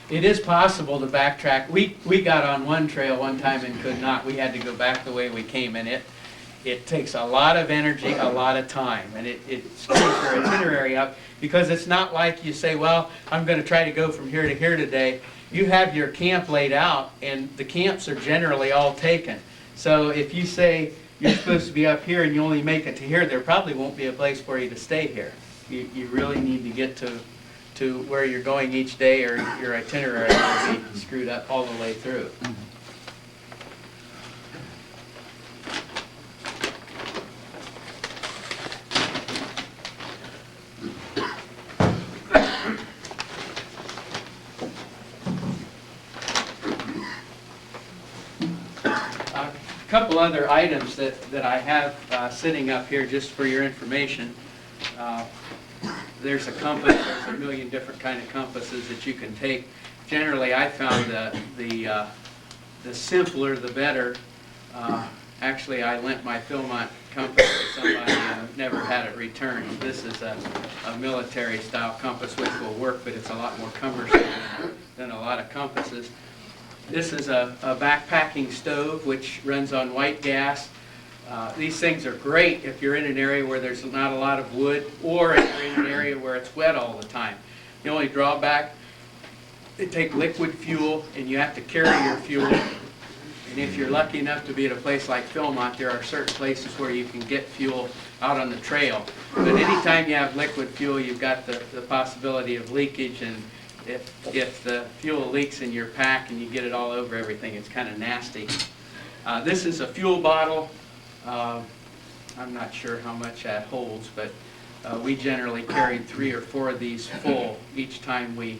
It is possible to backtrack. We got on one trail one time and could not. We had to go back the way we came, and it takes a lot of energy, a lot of time, and it screws your itinerary up, because it's not like you say, well, I'm going to try to go from here to here today. You have your camp laid out, and the camps are generally all taken. So if you say you're supposed to be up here and you only make it to here, there probably won't be a place for you to stay here. You really need to get to where you're going each day, or your itinerary will be screwed up all the way through. A couple other items that I have sitting up here just for your information. There's a compass. There's a million different kind of compasses that you can take. Generally, I found the simpler the better. Actually, I lent my Philmont compass to somebody and never had it returned. This is a military-style compass which will work, but it's a lot more cumbersome than a lot of compasses. This is a backpacking stove which runs on white gas. These things are great if you're in an area where there's not a lot of wood, or if you're in an area where it's wet all the time. The only drawback, they take liquid fuel and you have to carry your fuel. And if you're lucky enough to be at a place like Philmont, there are certain places where you can get fuel out on the trail. But anytime you have liquid fuel, you've got the possibility of leakage, and if the fuel leaks in your pack and you get it all over everything, it's kind of nasty. This is a fuel bottle. I'm not sure how much that holds, but we generally carried 3 or 4 of these full each time we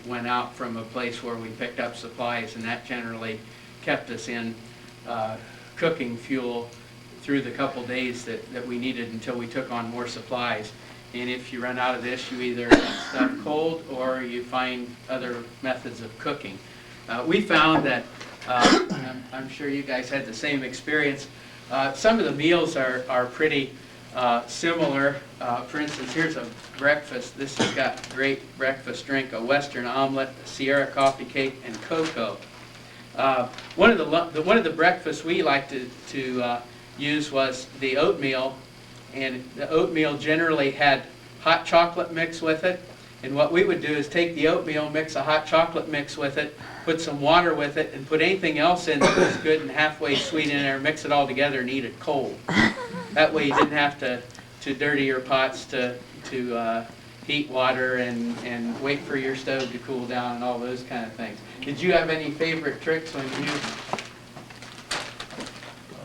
went out from a place where we picked up supplies, and that generally kept us in cooking fuel through the couple days that we needed until we took on more supplies. And if you run out of this, you either eat stuff cold or you find other methods of cooking. We found that, and I'm sure you guys had the same experience, some of the meals are pretty similar. For instance, here's a breakfast. This has got great breakfast drink, a Western omelet, a Sierra coffee cake, and cocoa. One of the breakfasts we like to use was the oatmeal, and the oatmeal generally had hot chocolate mix with it. And what we would do is take the oatmeal, mix a hot chocolate mix with it, put some water with it, and put anything else in that was good and halfway sweet in there, mix it all together and eat it cold. That way you didn't have to dirty your pots to heat water and wait for your stove to cool down and all those kind of things. Did you have any favorite tricks when you...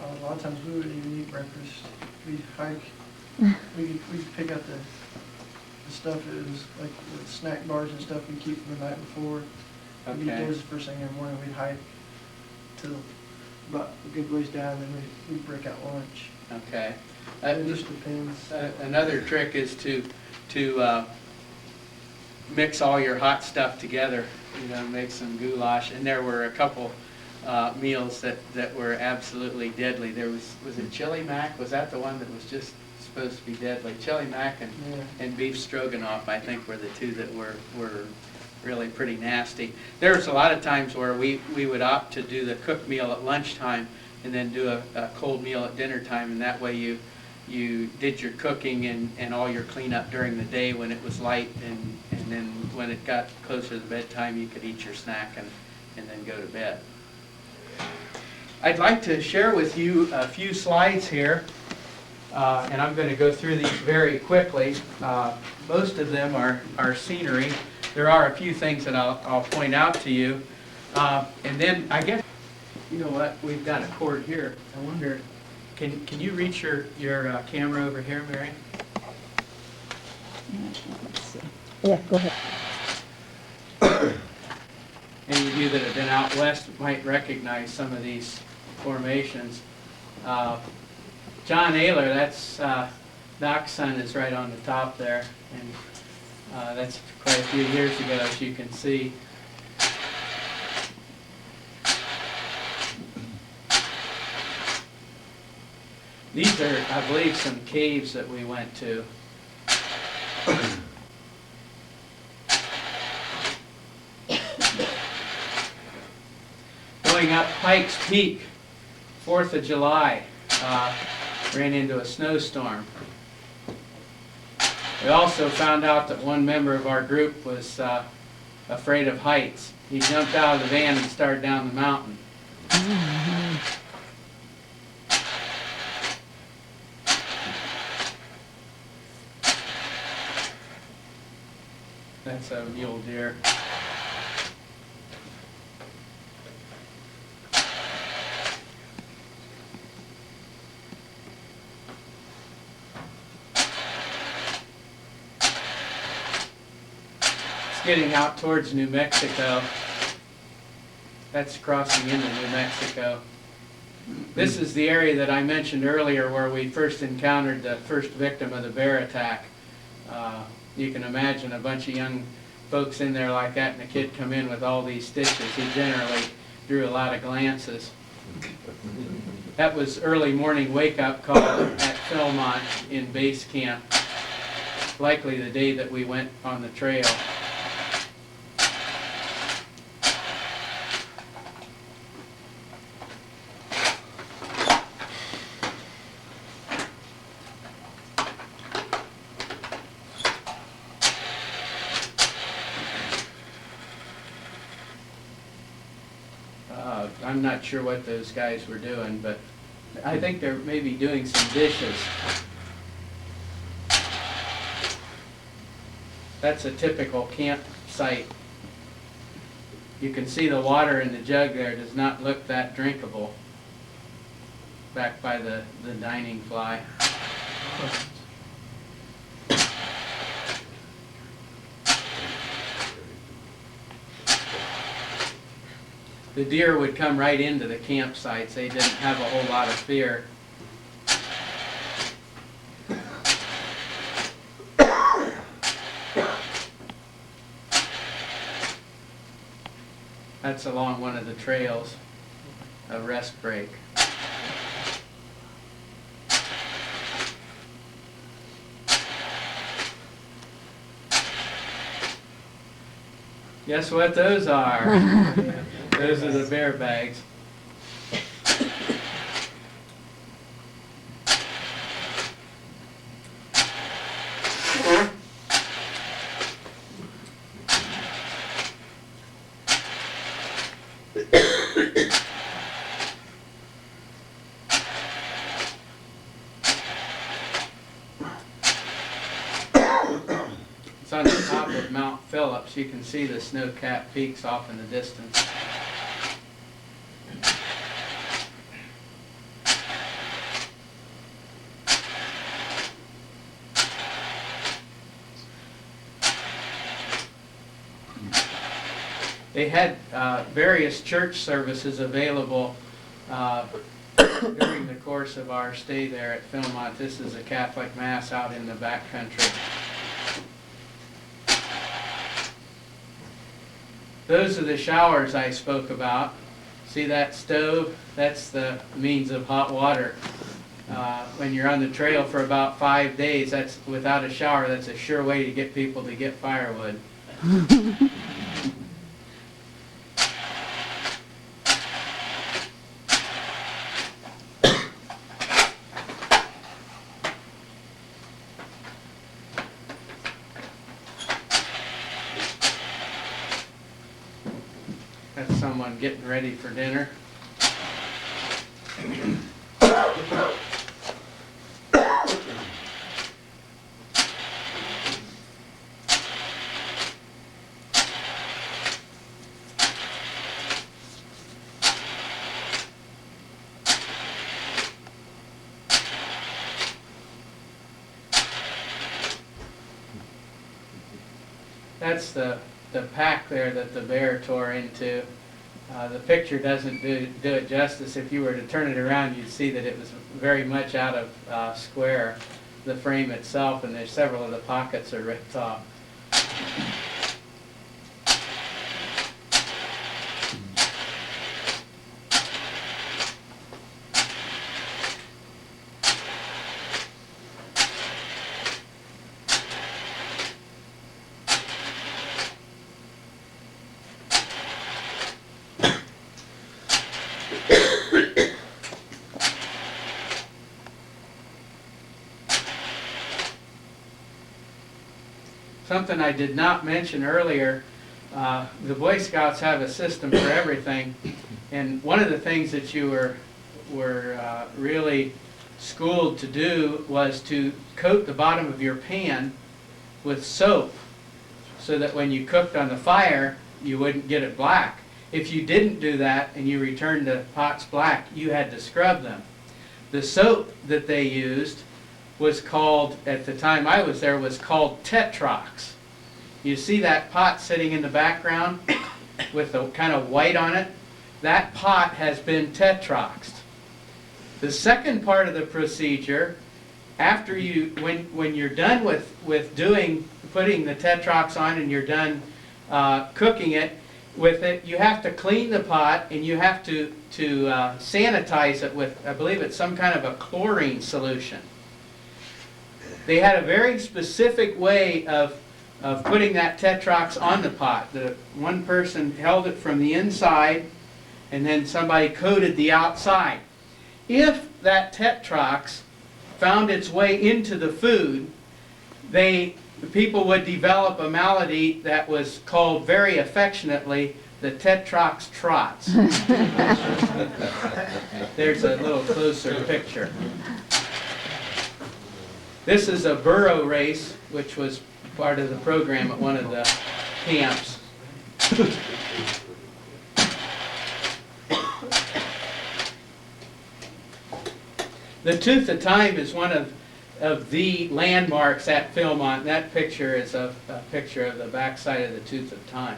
A lot of times we wouldn't even eat breakfast. We'd hike. We'd pick up the stuff that was like the snack bars and stuff we keep from the night before. We'd eat Okay. those the first thing in the morning. We'd hike till about a good ways down, then we'd break out lunch. Okay. It just depends. Another trick is to mix all your hot stuff together, make some goulash. And there were a couple meals that were absolutely deadly. There was it chili mac? Was that the one that was just supposed to be deadly? Chili mac and beef stroganoff, I think, were the two that were really pretty nasty. There was a lot of times where we would opt to do the cooked meal at lunchtime and then do a cold meal at dinner time, and that way you did your cooking and all your cleanup during the day when it was light and And then when it got closer to bedtime, you could eat your snack and then go to bed. I'd like to share with you a few slides here, and I'm going to go through these very quickly. Most of them are scenery. There are a few things that I'll point out to you. And then I guess, you know what, we've got a cord here. I wonder, can you reach your camera over here, Mary? Yeah, go ahead. Any of you that have been out west might recognize some of these formations. John Ayler, that's Doc's son, is right on the top there, and that's quite a few years ago, as you can see. These are, I believe, some caves that we went to. Going up Pikes Peak, 4th of July, ran into a snowstorm. We also found out that one member of our group was afraid of heights. He jumped out of the van and started down the mountain. That's a mule deer. Getting out towards New Mexico. That's crossing into New Mexico. This is the area that I mentioned earlier where we first encountered the first victim of the bear attack. You can imagine a bunch of young folks in there like that, and a kid come in with all these stitches. He generally drew a lot of glances. That was early morning wake-up call at Philmont in base camp, likely the day that we went on the trail. I'm not sure what those guys were doing, but I think they're maybe doing some dishes. That's a typical campsite. You can see the water in the jug there does not look that drinkable. Back by the dining fly. The deer would come right into the campsites. They didn't have a whole lot of fear. That's along one of the trails, a rest break. Guess what those are? Those are the bear bags. It's on the top of Mount Phillips. You can see the snow-capped peaks off in the distance. They had various church services available during the course of our stay there at Philmont. This is a Catholic Mass out in the back country. Those are the showers I spoke about. See that stove? That's the means of hot water. When you're on the trail for about 5 days, that's without a shower, that's a sure way to get people to get firewood. That's someone getting ready for dinner. That's the pack there that the bear tore into. The picture doesn't do it justice. If you were to turn it around, you'd see that it was very much out of square, the frame itself, and there's several of the pockets are ripped off. Something I did not mention earlier, the Boy Scouts have a system for everything, and one of the things that you were really schooled to do was to coat the bottom of your pan with soap so that when you cooked on the fire, you wouldn't get it black. If you didn't do that and you returned the pots black, you had to scrub them. The soap that they used was called, at the time I was there, was called Tetrox. You see that pot sitting in the background with the kind of white on it? That pot has been Tetroxed. The second part of the procedure, after you, when you're done with putting the Tetrox on and you're done cooking it with it, you have to clean the pot and you have to sanitize it with, I believe it's some kind of a chlorine solution. They had a very specific way of putting that Tetrox on the pot. The one person held it from the inside and then somebody coated the outside. If that Tetrox found its way into the food, people would develop a malady that was called very affectionately the Tetrox trots. There's a little closer picture. This is a burro race, which was part of the program at one of the camps. The Tooth of Time is one of the landmarks at Philmont. That picture is a picture of the backside of the Tooth of Time.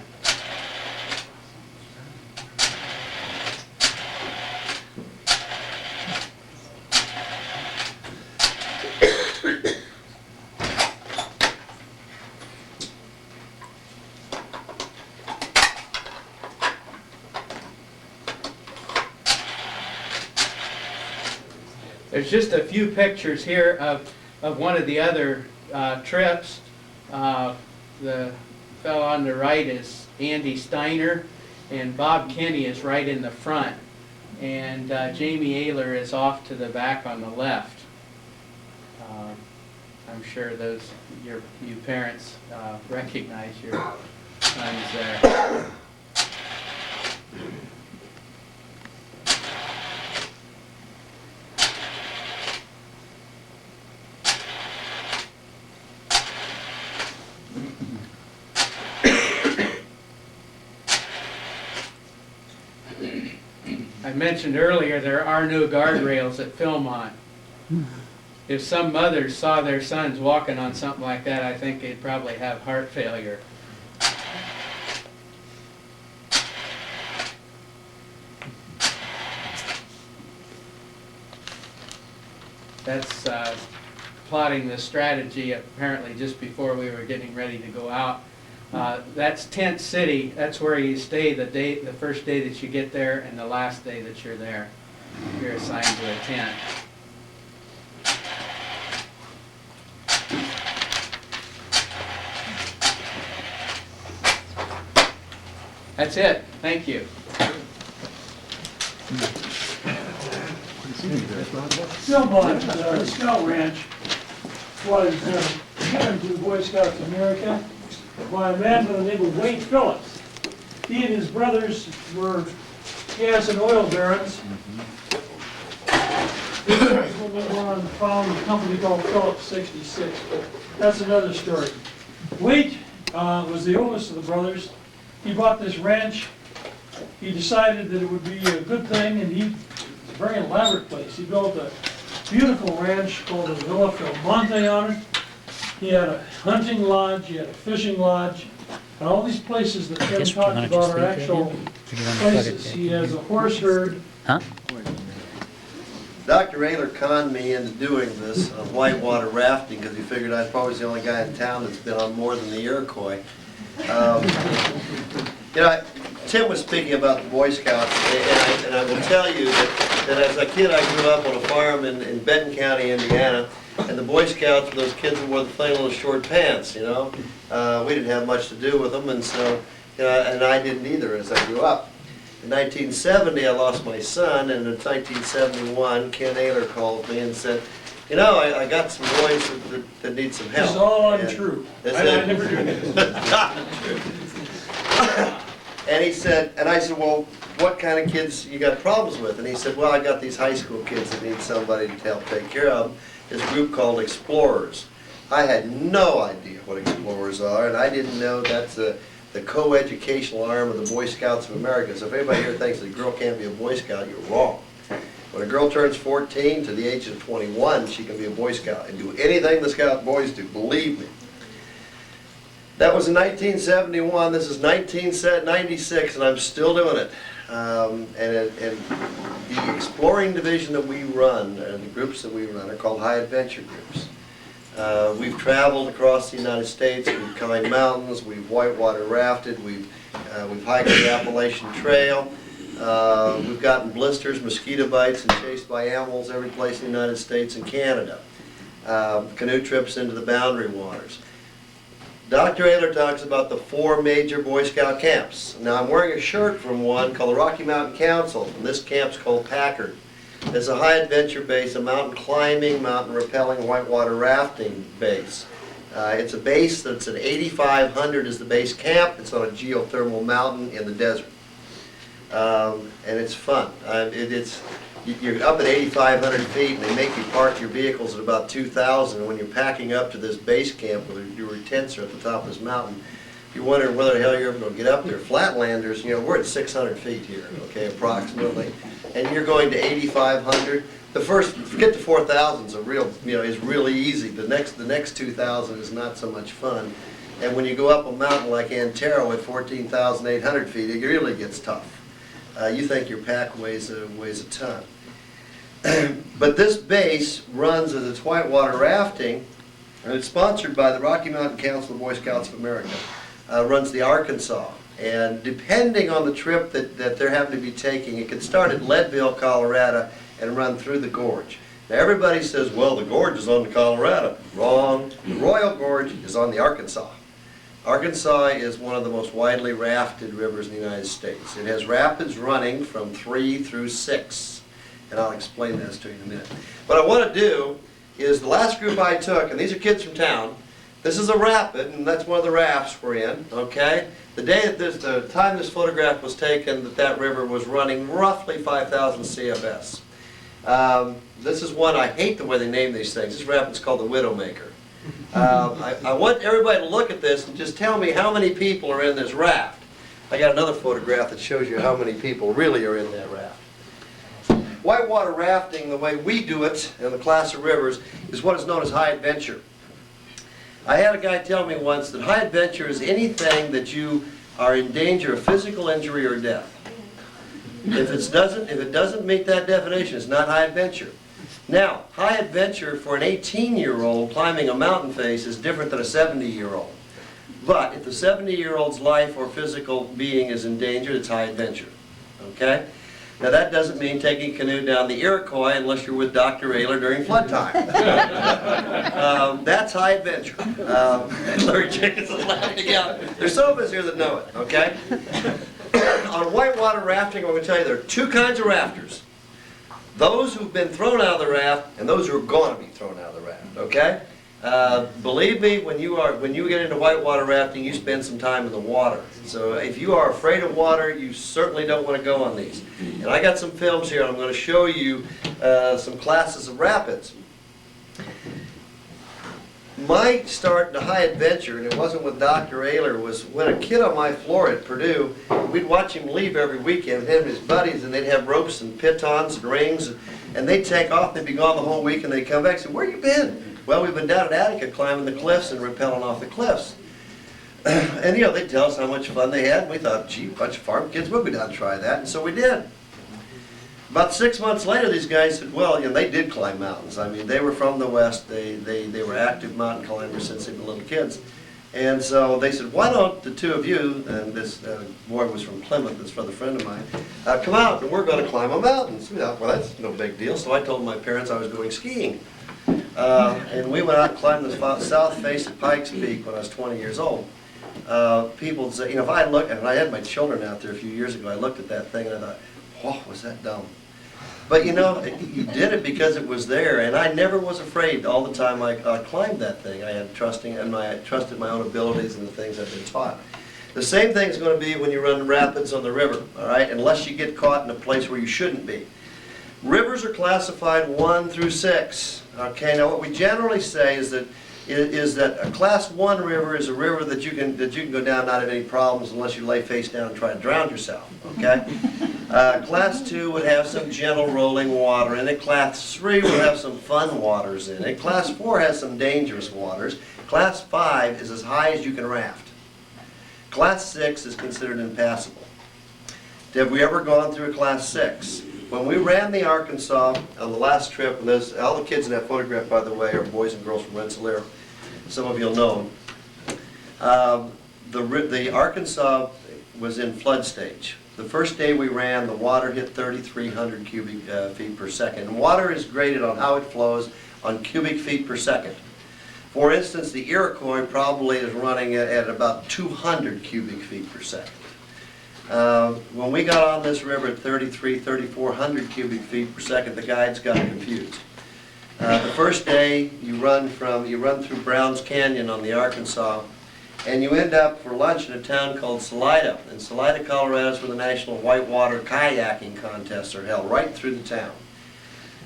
There's just a few pictures here of one of the other trips. The fellow on the right is Andy Steiner, and Bob Kenny is right in the front. And Jamie Ayler is off to the back on the left. I'm sure you parents recognize your sons there. I mentioned earlier there are no guardrails at Philmont. If some mothers saw their sons walking on something like that, I think they'd probably have heart failure. That's plotting the strategy apparently just before we were getting ready to go out. That's Tent City. That's where you stay the first day that you get there and the last day that you're there. You're assigned to a tent. That's it. Thank you. Philmont Scout Ranch was given to the Boy Scouts of America by a man by the name of Wade Phillips. he and his brothers were gas and oil barons. When they went on to found a company called Phillips 66, but that's another story. Waite was the oldest of the brothers. He bought this ranch. He decided that it would be a good thing, and it's a very elaborate place. He built a beautiful ranch called the Villa Felmonte on it. He had a hunting lodge, he had a fishing lodge, and all these places that Tim talked about are actual places. He has a horse herd. Huh? Dr. Ayler conned me into doing this on whitewater rafting because he figured I was probably the only guy in town that's been on more than the Iroquois. You know, Tim was speaking about the Boy Scouts, and I will tell you that as a kid I grew up on a farm in Benton County, Indiana, and the Boy Scouts were those kids who wore the plain little short pants, you know. We didn't have much to do with them, and so, you know, and I didn't either as I grew up. In 1970, I lost my son, and in 1971, Ken Ayler called me and said, you know, I got some boys that need some help. It's all And untrue. that's I it. never do this. And he said, and I said, well, what kind of kids you got problems with? And he said, well, I got these high school kids that need somebody to help take care of them. This group called Explorers. I had no idea what Explorers are, and I didn't know that's the co-educational arm of the Boy Scouts of America. So if anybody here thinks that a girl can't be a Boy Scout, you're wrong. When a girl turns 14 to the age of 21, she can be a Boy Scout and do anything the Scout boys do, believe me. That was in 1971, this is 1996, and I'm still doing it. And the exploring division that we run, and the groups that we run, are called high adventure groups. We've traveled across the United States, we've climbed mountains, we've whitewater rafted, we've hiked the Appalachian Trail, we've gotten blisters, mosquito bites, and chased by animals every place in the United States and Canada. Canoe trips into the boundary waters. Dr. Ayler talks about the 4 major Boy Scout camps. Now I'm wearing a shirt from one called the Rocky Mountain Council, and this camp's called Packard. It's a high adventure base, a mountain climbing, mountain rappelling, whitewater rafting base. It's a base that's at 8,500 is the base camp. It's on a geothermal mountain in the desert. And it's fun. You're up at 8,500 feet, and they make you park your vehicles at about 2,000. And when you're packing up to this base camp where your tents are at the top of this mountain, you're wondering whether the hell you're ever going to get up there. Flatlanders, you know, we're at 600 feet here, okay, approximately. And you're going to 8,500. The first, forget the 4,000 is a real, you know, is really easy. The next 2,000 is not so much fun. And when you go up a mountain like Antero at 14,800 feet, it really gets tough. You think your pack weighs a ton. But this base runs as it's whitewater rafting, and it's sponsored by the Rocky Mountain Council of Boy Scouts of America. Runs the Arkansas, and depending on the trip that they're having to be taking, it could start at Leadville, Colorado, and run through the gorge. Now everybody says, well, the gorge is on the Colorado. Wrong. The Royal Gorge is on the Arkansas. Arkansas is one of the most widely rafted rivers in the United States. It has rapids running from 3 through 6. And I'll explain this to you in a minute. What I want to do is the last group I took, and these are kids from town, this is a rapid, and that's one of the rafts we're in, okay? The time this photograph was taken, that river was running roughly 5,000 CFS. This is one, I hate the way they name these things. This rapid's called the Widowmaker. I want everybody to look at this and just tell me how many people are in this raft. I got another photograph that shows you how many people really are in that raft. Whitewater rafting, the way we do it in the class of rivers, is what is known as high adventure. I had a guy tell me once that high adventure is anything that you are in danger of physical injury or death. If it doesn't meet that definition, it's not high adventure. Now, high adventure for an 18-year-old climbing a mountain face is different than a 70-year-old. But if the 70-year-old's life or physical being is endangered, it's high adventure. Okay? Now that doesn't mean taking a canoe down the Iroquois unless you're with Dr. Ayler during flood time. That's high adventure. Larry Jenkins is laughing out. There's some of us here that know it, okay? On whitewater rafting, I'm going to tell you there are 2 kinds of rafters. Those who've been thrown out of the raft and those who are going to be thrown out of the raft, okay? Believe me, when you get into whitewater rafting, you spend some time in the water. So if you are afraid of water, you certainly don't want to go on these. And I got some films here. I'm going to show you some classes of rapids. My start to high adventure, and it wasn't with Dr. Ayler, was when a kid on my floor at Purdue, we'd watch him leave every weekend, him and his buddies, and they'd have ropes and pitons and rings, and they'd take off, they'd be gone the whole week, and they'd come back and say, "Where you been?" "Well, we've been down at Attica climbing the cliffs and rappelling off the cliffs." And they'd tell us how much fun they had, and we thought, gee, a bunch of farm kids, we'll go down and try that, and so we did. About 6 months later, these guys said, well, they did climb mountains. I mean, they were from the West. They were active mountain climbers since they were little kids. And so they said, why don't the two of you, and this boy was from Plymouth, this other friend of mine, come out and we're going to climb a mountain. So we thought, well, that's no big deal. So I told my parents I was going skiing. And we went out and climbed the south face of Pikes Peak when I was 20 years old. People say, if I look, and I had my children out there a few years ago, I looked at that thing and I thought, whoa, was that dumb? But you did it because it was there, and I never was afraid all the time I climbed that thing. I had I trusted my own abilities and the things I've been taught. The same thing is going to be when you run rapids on the river, all right, unless you get caught in a place where you shouldn't be. Rivers are classified 1 through 6. Okay, now what we generally say is that a class 1 river is a river that you can go down not have any problems unless you lay face down and try to drown yourself. Okay. Class 2 would have some gentle rolling water in it. Class 3 would have some fun waters in it. Class 4 has some dangerous waters. Class 5 is as high as you can raft. Class 6 is considered impassable. Have we ever gone through a Class 6? When we ran the Arkansas on the last trip, and all the kids in that photograph, by the way, are boys and girls from Rensselaer. Some of you will know them. The Arkansas was in flood stage. The first day we ran, the water hit 3,300 cubic feet per second. And water is graded on how it flows on cubic feet per second. For instance, the Iroquois probably is running at about 200 cubic feet per second. When we got on this river at 3,400 cubic feet per second, the guides got confused. The first day you run through Browns Canyon on the Arkansas, and you end up for lunch in a town called Salida. And Salida, Colorado is where the national whitewater kayaking contests are held, right through the town.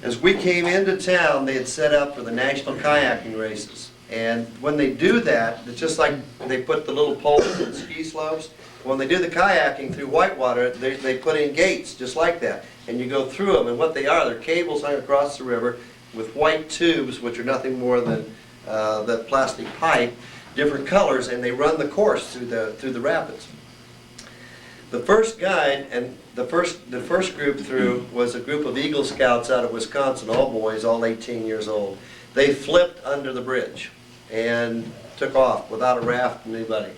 As we came into town, they had set up for the national kayaking races. And when they do that, it's just like they put the little poles in ski slopes. When they do the kayaking through whitewater, they put in gates just like that. And you go through them, and what they are, they're cables hung across the river with white tubes, which are nothing more than that plastic pipe, different colors, and they run the course through the rapids. The first guide and the first group through was a group of Eagle Scouts out of Wisconsin, all boys, all 18 years old. They flipped under the bridge and took off without a raft and anybody.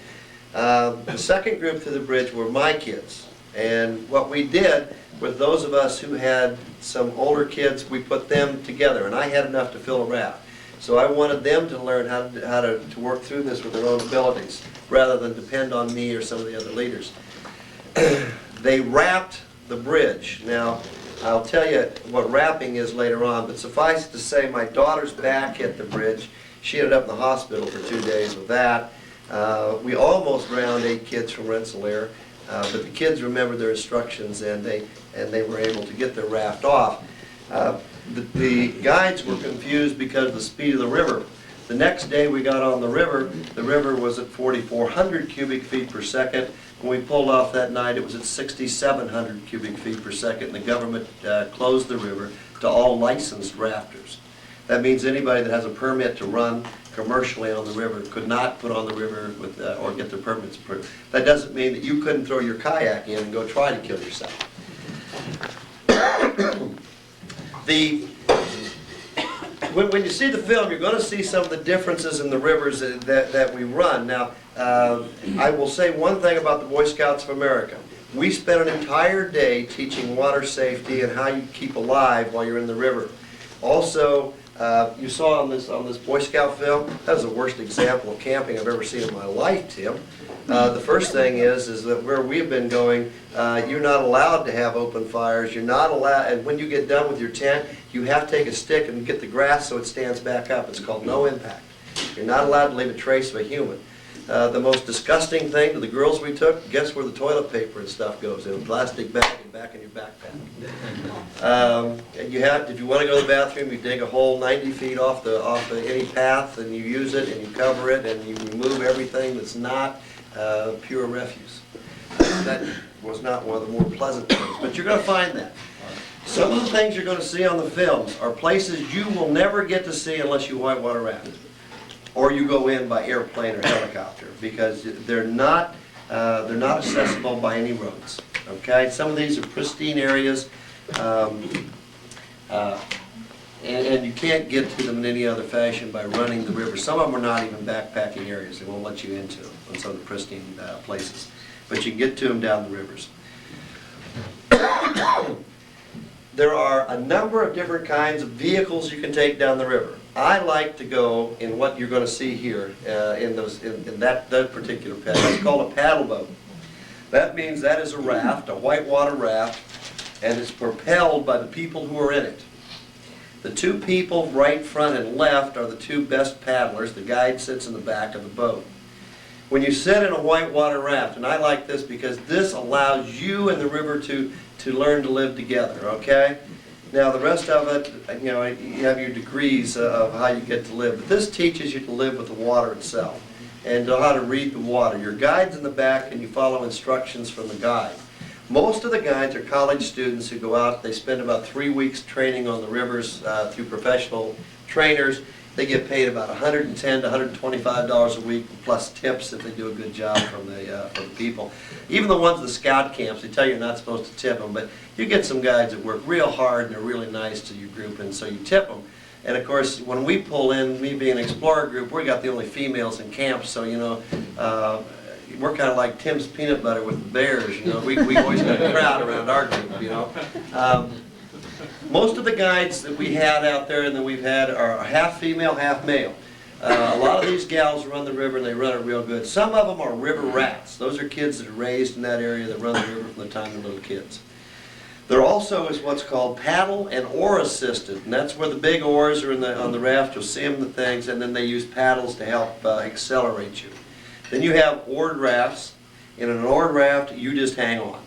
The second group through the bridge were my kids, and what we did with those of us who had some older kids, we put them together, and I had enough to fill a raft. So I wanted them to learn how to work through this with their own abilities, rather than depend on me or some of the other leaders. They wrapped the bridge. Now, I'll tell you what wrapping is later on, but suffice it to say my daughter's back hit the bridge. She ended up in the hospital for 2 days with that. We almost drowned 8 kids from Rensselaer, but the kids remembered their instructions and they were able to get their raft off. The guides were confused because of the speed of the river. The next day we got on the river was at 4,400 cubic feet per second. When we pulled off that night, it was at 6,700 cubic feet per second, and the government closed the river to all licensed rafters. That means anybody that has a permit to run commercially on the river could not put on the river with, or get their permits approved. That doesn't mean that you couldn't throw your kayak in and go try to kill yourself. When you see the film, you're going to see some of the differences in the rivers that we run. Now, I will say one thing about the Boy Scouts of America. We spent an entire day teaching water safety and how you keep alive while you're in the river. Also, you saw on this Boy Scout film, that was the worst example of camping I've ever seen in my life, Tim. The first thing is that where we've been going, you're not allowed to have open fires. You're not allowed, and when you get done with your tent, you have to take a stick and get the grass so it stands back up. It's called no impact. You're not allowed to leave a trace of a human. The most disgusting thing to the girls we took, guess where the toilet paper and stuff goes? In a plastic bag and back in your backpack. And if you want to go to the bathroom, you dig a hole 90 feet off any path, and you use it, and you cover it, and you remove everything that's not pure refuse. That was not one of the more pleasant things, but you're going to find that. Some of the things you're going to see on the films are places you will never get to see unless you whitewater raft, or you go in by airplane or helicopter, because they're not accessible by any roads. Okay, some of these are pristine areas, and you can't get to them in any other fashion by running the river. Some of them are not even backpacking areas; they won't let you into them on some of the pristine places, but you can get to them down the rivers. There are a number of different kinds of vehicles you can take down the river. I like to go in what you're going to see here in that particular paddle. It's called a paddle boat. That means that is a raft, a whitewater raft, and it's propelled by the people who are in it. The two people right front and left are the two best paddlers. The guide sits in the back of the boat. When you sit in a whitewater raft, and I like this because this allows you and the river to learn to live together, okay? Now the rest of it, you know, you have your degrees of how you get to live, but this teaches you to live with the water itself and know how to read the water. Your guide's in the back and you follow instructions from the guide. Most of the guides are college students who go out, they spend about 3 weeks training on the rivers through professional trainers. They get paid about $110 to $125 a week, plus tips if they do a good job from the people. Even the ones at the scout camps, they tell you you're not supposed to tip them, but you get some guides that work real hard and they're really nice to your group, and so you tip them. And of course, when we pull in, me being an explorer group, we got the only females in camp, so you know, we're kind of like Tim's peanut butter with the bears, you know. We always got a crowd around our group, you know. Most of the guides that we had out there and that we've had are half female, half male. A lot of these gals run the river and they run it real good. Some of them are river rats. Those are kids that are raised in that area that run the river from the time they're little kids. There also is what's called paddle and oar assisted, and that's where the big oars are on the raft. You'll see them the things, and then they use paddles to help accelerate you. Then you have oared rafts. In an oared raft, you just hang on.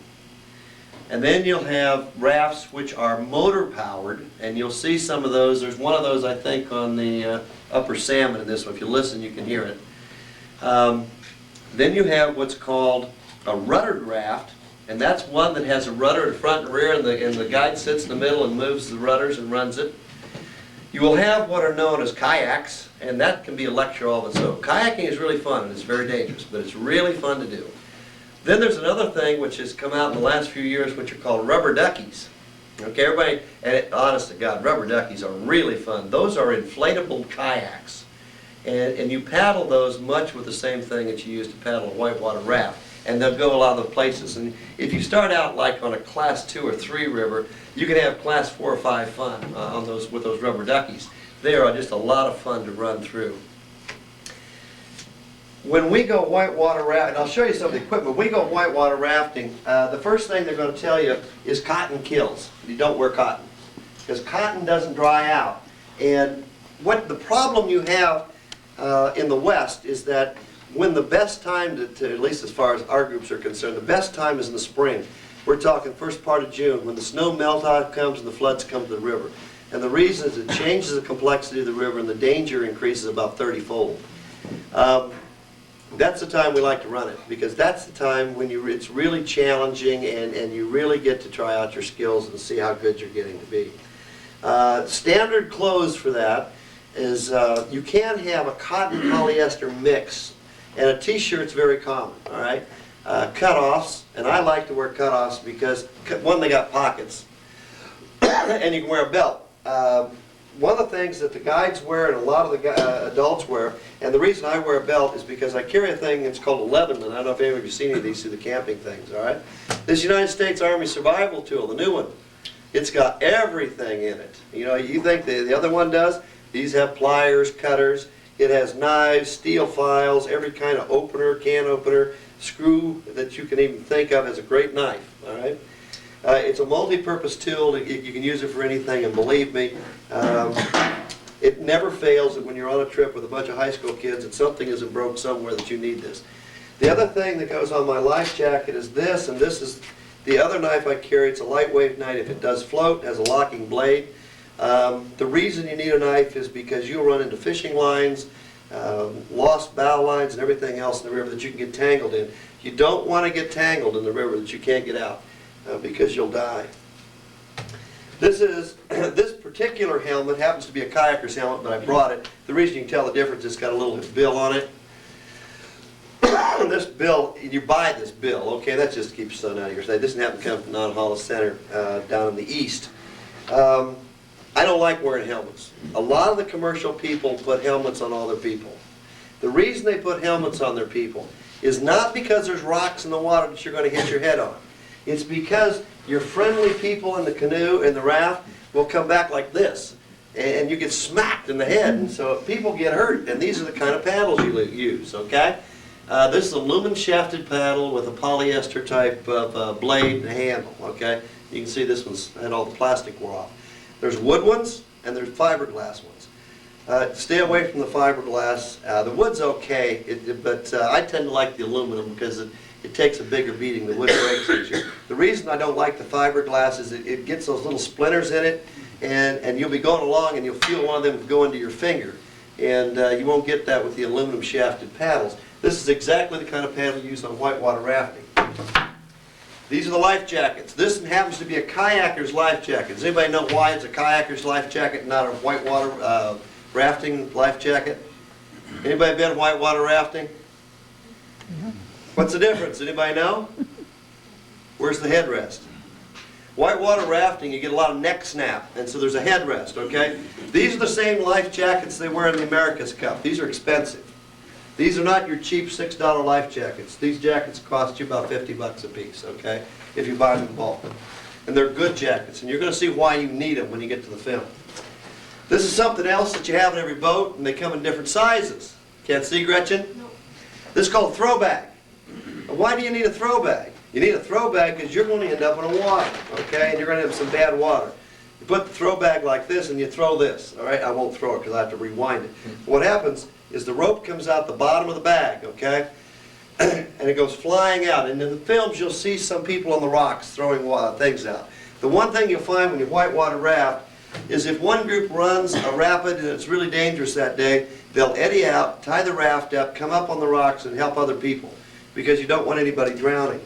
And then you'll have rafts which are motor powered, and you'll see some of those. There's one of those, I think, on the upper salmon in this one. If you listen, you can hear it. Then you have what's called a ruddered raft, and that's one that has a rudder in front and rear, and the guide sits in the middle and moves the rudders and runs it. You will have what are known as kayaks, and that can be a lecture all of its own. Kayaking is really fun, and it's very dangerous, but it's really fun to do. Then there's another thing which has come out in the last few years, which are called rubber duckies. Okay, everybody, and honest to God, rubber duckies are really fun. Those are inflatable kayaks. And you paddle those much with the same thing that you use to paddle a whitewater raft. And they'll go a lot of the places. And if you start out like on a class 2 or 3 river, you can have class 4 or 5 fun with those rubber duckies. They are just a lot of fun to run through. When we go whitewater rafting, and I'll show you some of the equipment, when we go whitewater rafting, the first thing they're going to tell you is cotton kills. You don't wear cotton, because cotton doesn't dry out. And what the problem you have in the West is that when the best time to, at least as far as our groups are concerned, the best time is in the spring. We're talking first part of June, when the snow melt-out comes and the floods come to the river. And the reason is it changes the complexity of the river and the danger increases about 30-fold. That's the time we like to run it, because that's the time when it's really challenging and you really get to try out your skills and see how good you're getting to be. Standard clothes for that is you can have a cotton polyester mix, and a t-shirt's very common, all right? Cutoffs, and I like to wear cutoffs because, one, they got pockets, and you can wear a belt. One of the things that the guides wear and a lot of the adults wear, and the reason I wear a belt is because I carry a thing that's called a Leatherman. I don't know if any of you have seen any of these through the camping things, all right? This United States Army survival tool, the new one, it's got everything in it. You know, you think the other one does? These have pliers, cutters. It has knives, steel files, every kind of opener, can opener, screw that you can even think of as a great knife, all right? It's a multi-purpose tool. You can use it for anything, and believe me, It never fails that when you're on a trip with a bunch of high school kids and something isn't broke somewhere that you need this. The other thing that goes on my life jacket is this, and this is the other knife I carry. It's a lightweight knife. If it does float, it has a locking blade. The reason you need a knife is because you'll run into fishing lines, lost bow lines, and everything else in the river that you can get tangled in. You don't want to get tangled in the river that you can't get out because you'll die. This particular helmet happens to be a kayaker's helmet, but I brought it. The reason you can tell the difference is it's got a little bill on it. This bill, you buy this bill, okay, that just keeps sun out of your sight. This doesn't happen to come from Non-Hollis Center down in the east. I don't like wearing helmets. A lot of the commercial people put helmets on all their people. The reason they put helmets on their people is not because there's rocks in the water that you're going to hit your head on. It's because your friendly people in the canoe and the raft will come back like this, and you get smacked in the head, and so people get hurt, and these are the kind of paddles you use, okay? This is a aluminum shafted paddle with a polyester type of blade and handle, okay? You can see this one's had all the plastic wore off. There's wood ones and there's fiberglass ones. Stay away from the fiberglass. The wood's okay, but I tend to like the aluminum because it takes a bigger beating. The wood breaks easier. The reason I don't like the fiberglass is it gets those little splinters in it, and you'll be going along and you'll feel one of them go into your finger. And you won't get that with the aluminum shafted paddles. This is exactly the kind of paddle you use on whitewater rafting. These are the life jackets. This happens to be a kayaker's life jacket. Does anybody know why it's a kayaker's life jacket and not a whitewater rafting life jacket? Anybody been whitewater rafting? What's the difference? Anybody know? Where's the headrest? Whitewater rafting, you get a lot of neck snap, and so there's a headrest, okay? These are the same life jackets they wear in the America's Cup. These are expensive. These are not your cheap $6 life jackets. These jackets cost you about 50 bucks a piece, okay, if you buy them in bulk. And they're good jackets, and you're going to see why you need them when you get to the film. This is something else that you have in every boat, and they come in different sizes. Can't see, Gretchen? No. This is called a throw bag. Why do you need a throw bag? You need a throw bag because you're going to end up in the water, okay, and you're going to have some bad water. You put the throw bag like this, and you throw this, all right? I won't throw it because I have to rewind it. What happens is the rope comes out the bottom of the bag, okay? And it goes flying out. And in the films, you'll see some people on the rocks throwing things out. The one thing you'll find when you whitewater raft is if one group runs a rapid and it's really dangerous that day, they'll eddy out, tie the raft up, come up on the rocks and help other people because you don't want anybody drowning.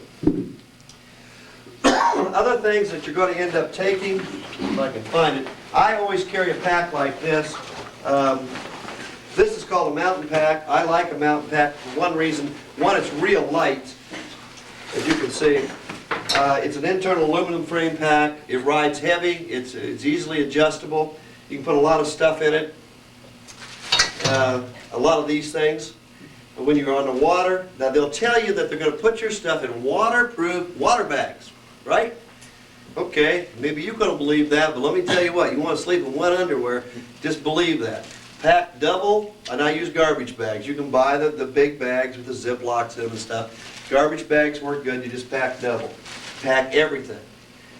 Other things that you're going to end up taking, if I can find it, I always carry a pack like this. This is called a mountain pack. I like a mountain pack for one reason. One, it's real light, as you can see. It's an internal aluminum frame pack. It rides heavy. It's easily adjustable. You can put a lot of stuff in it. A lot of these things. And when you're on the water, now they'll tell you that they're going to put your stuff in waterproof water bags, right? Okay, maybe you couldn't believe that, but let me tell you what, you want to sleep in wet underwear, just believe that. Pack double, and I use garbage bags. You can buy the big bags with the Ziplocs in them and stuff. Garbage bags work good, you just pack double. Pack everything.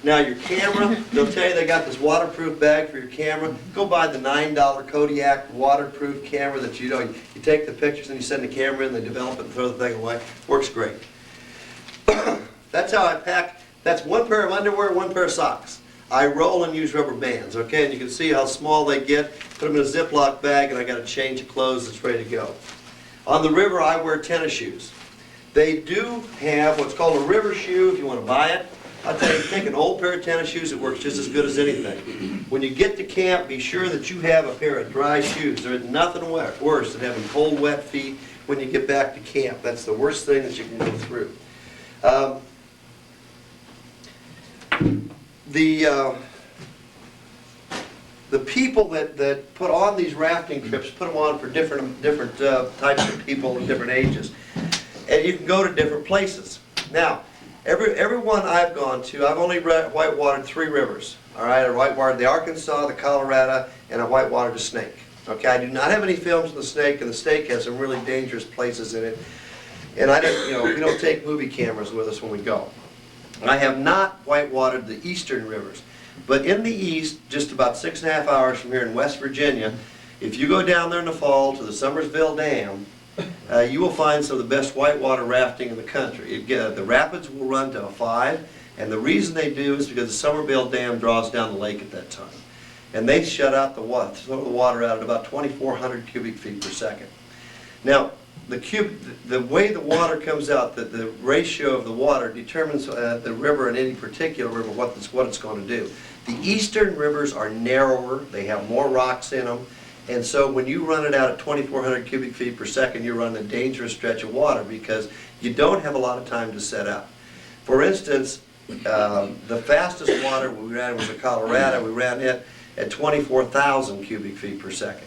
Now your camera, they'll tell you they got this waterproof bag for your camera. Go buy the $9 Kodiak waterproof camera that you take the pictures and you send the camera in, they develop it and throw the thing away. Works great. That's how I pack. That's one pair of underwear, one pair of socks. I roll and use rubber bands, okay? And you can see how small they get. Put them in a Ziploc bag and I got a change of clothes that's ready to go. On the river, I wear tennis shoes. They do have what's called a river shoe if you want to buy it. I'll tell you, take an old pair of tennis shoes, it works just as good as anything. When you get to camp, be sure that you have a pair of dry shoes. There is nothing worse than having cold, wet feet when you get back to camp. That's the worst thing that you can go through. The people that put on these rafting trips put them on for different types of people and different ages. And you can go to different places. Now, every one I've gone to, I've only whitewatered 3 rivers. All right, I whitewatered the Arkansas, the Colorado, and I whitewatered the Snake. Okay, I do not have any films of the Snake, and the Snake has some really dangerous places in it. And I didn't, we don't take movie cameras with us when we go. I have not whitewatered the eastern rivers. But in the east, just about 6.5 hours from here in West Virginia, If you go down there in the fall to the Summersville Dam, you will find some of the best whitewater rafting in the country. The rapids will run to a 5, and the reason they do is because the Summersville Dam draws down the lake at that time. And they shut out the water, throw the water out at about 2,400 cubic feet per second. Now, the way the water comes out, the ratio of the water determines the river in any particular river what it's going to do. The eastern rivers are narrower, they have more rocks in them, and so when you run it out at 2,400 cubic feet per second, you're running a dangerous stretch of water because you don't have a lot of time to set up. For instance, the fastest water we ran was the Colorado. We ran it at 24,000 cubic feet per second.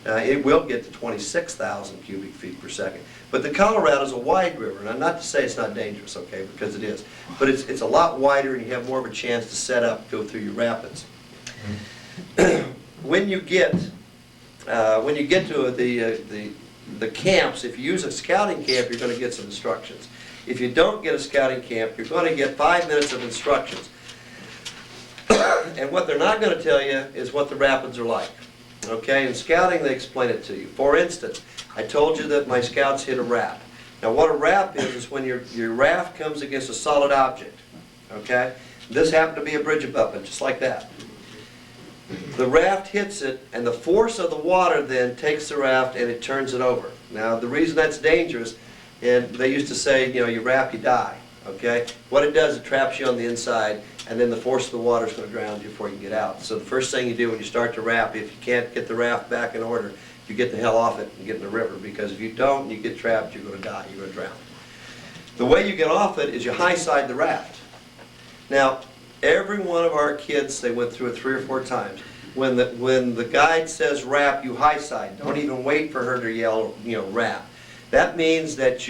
It will get to 26,000 cubic feet per second. But the Colorado is a wide river, and not to say it's not dangerous, okay, because it is. But it's a lot wider, and you have more of a chance to set up, go through your rapids. When you get to the camps, if you use a scouting camp, you're going to get some instructions. If you don't get a scouting camp, you're going to get 5 minutes of instructions. And what they're not going to tell you is what the rapids are like. Okay, in scouting they explain it to you. For instance, I told you that my scouts hit a rap. Now what a rap is when your raft comes against a solid object. Okay, this happened to be a bridge abutment, just like that. The raft hits it, and the force of the water then takes the raft and it turns it over. Now the reason that's dangerous, and they used to say, you know, you rap, you die. Okay, what it does, it traps you on the inside, and then the force of the water is going to drown you before you get out. So the first thing you do when you start to raft, if you can't get the raft back in order, you get the hell off it and get in the river, because if you don't and you get trapped, you're going to die, you're going to drown. The way you get off it is you high side the raft. Now, every one of our kids, they went through it 3 or 4 times. When the guide says rap, you high side. Don't even wait for her to yell, you know, rap. That means that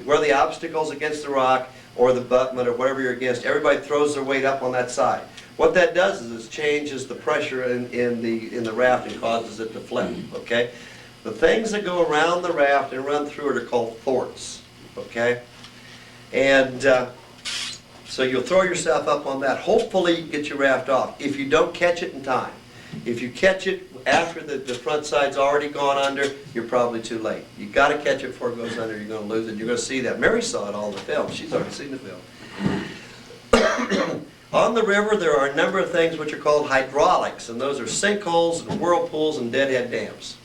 where the obstacle's against the rock, or the abutment, or whatever you're against, everybody throws their weight up on that side. What that does is it changes the pressure in the raft and causes it to flip, okay? The things that go around the raft and run through it are called thwarts, okay? And so you'll throw yourself up on that. Hopefully you get your raft off. If you don't catch it in time, if you catch it after the front side's already gone under, you're probably too late. You've got to catch it before it goes under, you're going to lose it. You're going to see that. Mary saw it all in the film. She's already seen the film. On the river, there are a number of things which are called hydraulics, and those are sinkholes and whirlpools and deadhead dams.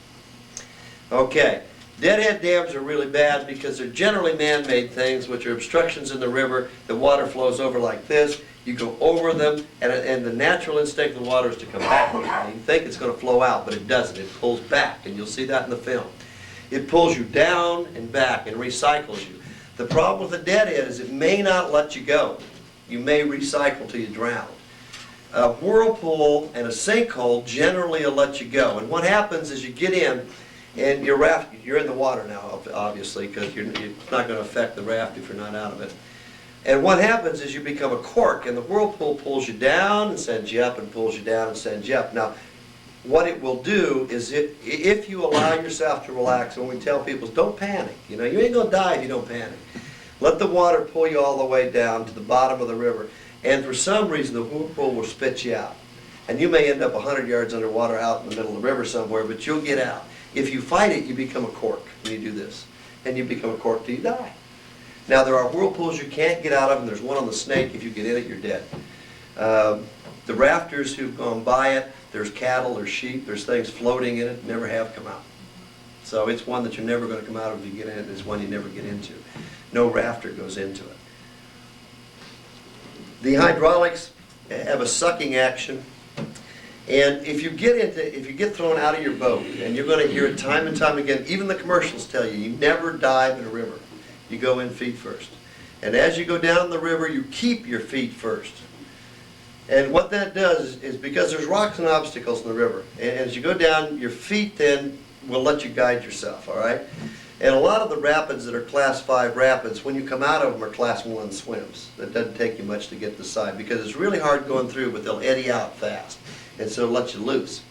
Okay, deadhead dams are really bad because they're generally man-made things, which are obstructions in the river. The water flows over like this. You go over them, and the natural instinct of the water is to come back. You think it's going to flow out, but it doesn't. It pulls back, and you'll see that in the film. It pulls you down and back and recycles you. The problem with a deadhead is it may not let you go. You may recycle till you drown. A whirlpool and a sinkhole generally will let you go. And what happens is you get in, and your raft, you're in the water now, obviously, because it's not going to affect the raft if you're not out of it. And what happens is you become a cork, and the whirlpool pulls you down and sends you up, and pulls you down and sends you up. Now, what it will do is if you allow yourself to relax, and when we tell people, don't panic. You know, you ain't going to die if you don't panic. Let the water pull you all the way down to the bottom of the river, and for some reason the whirlpool will spit you out. And you may end up 100 yards underwater out in the middle of the river somewhere, but you'll get out. If you fight it, you become a cork when you do this. And you become a cork till you die. Now, there are whirlpools you can't get out of, and there's one on the Snake. If you get in it, you're dead. The rafters who've gone by it, there's cattle, there's sheep, there's things floating in it, never have come out. So it's one that you're never going to come out of if you get in it. It's one you never get into. No rafter goes into it. The hydraulics have a sucking action. And if you get thrown out of your boat, and you're going to hear it time and time again, even the commercials tell you, you never dive in a river. You go in feet first. And as you go down the river, you keep your feet first. And what that does is because there's rocks and obstacles in the river, and as you go down, your feet then will let you guide yourself, all right? And a lot of the rapids that are class 5 rapids, when you come out of them, are class 1 swims. That doesn't take you much to get to the side because it's really hard going through, but they'll eddy out fast. And so it'll let you loose.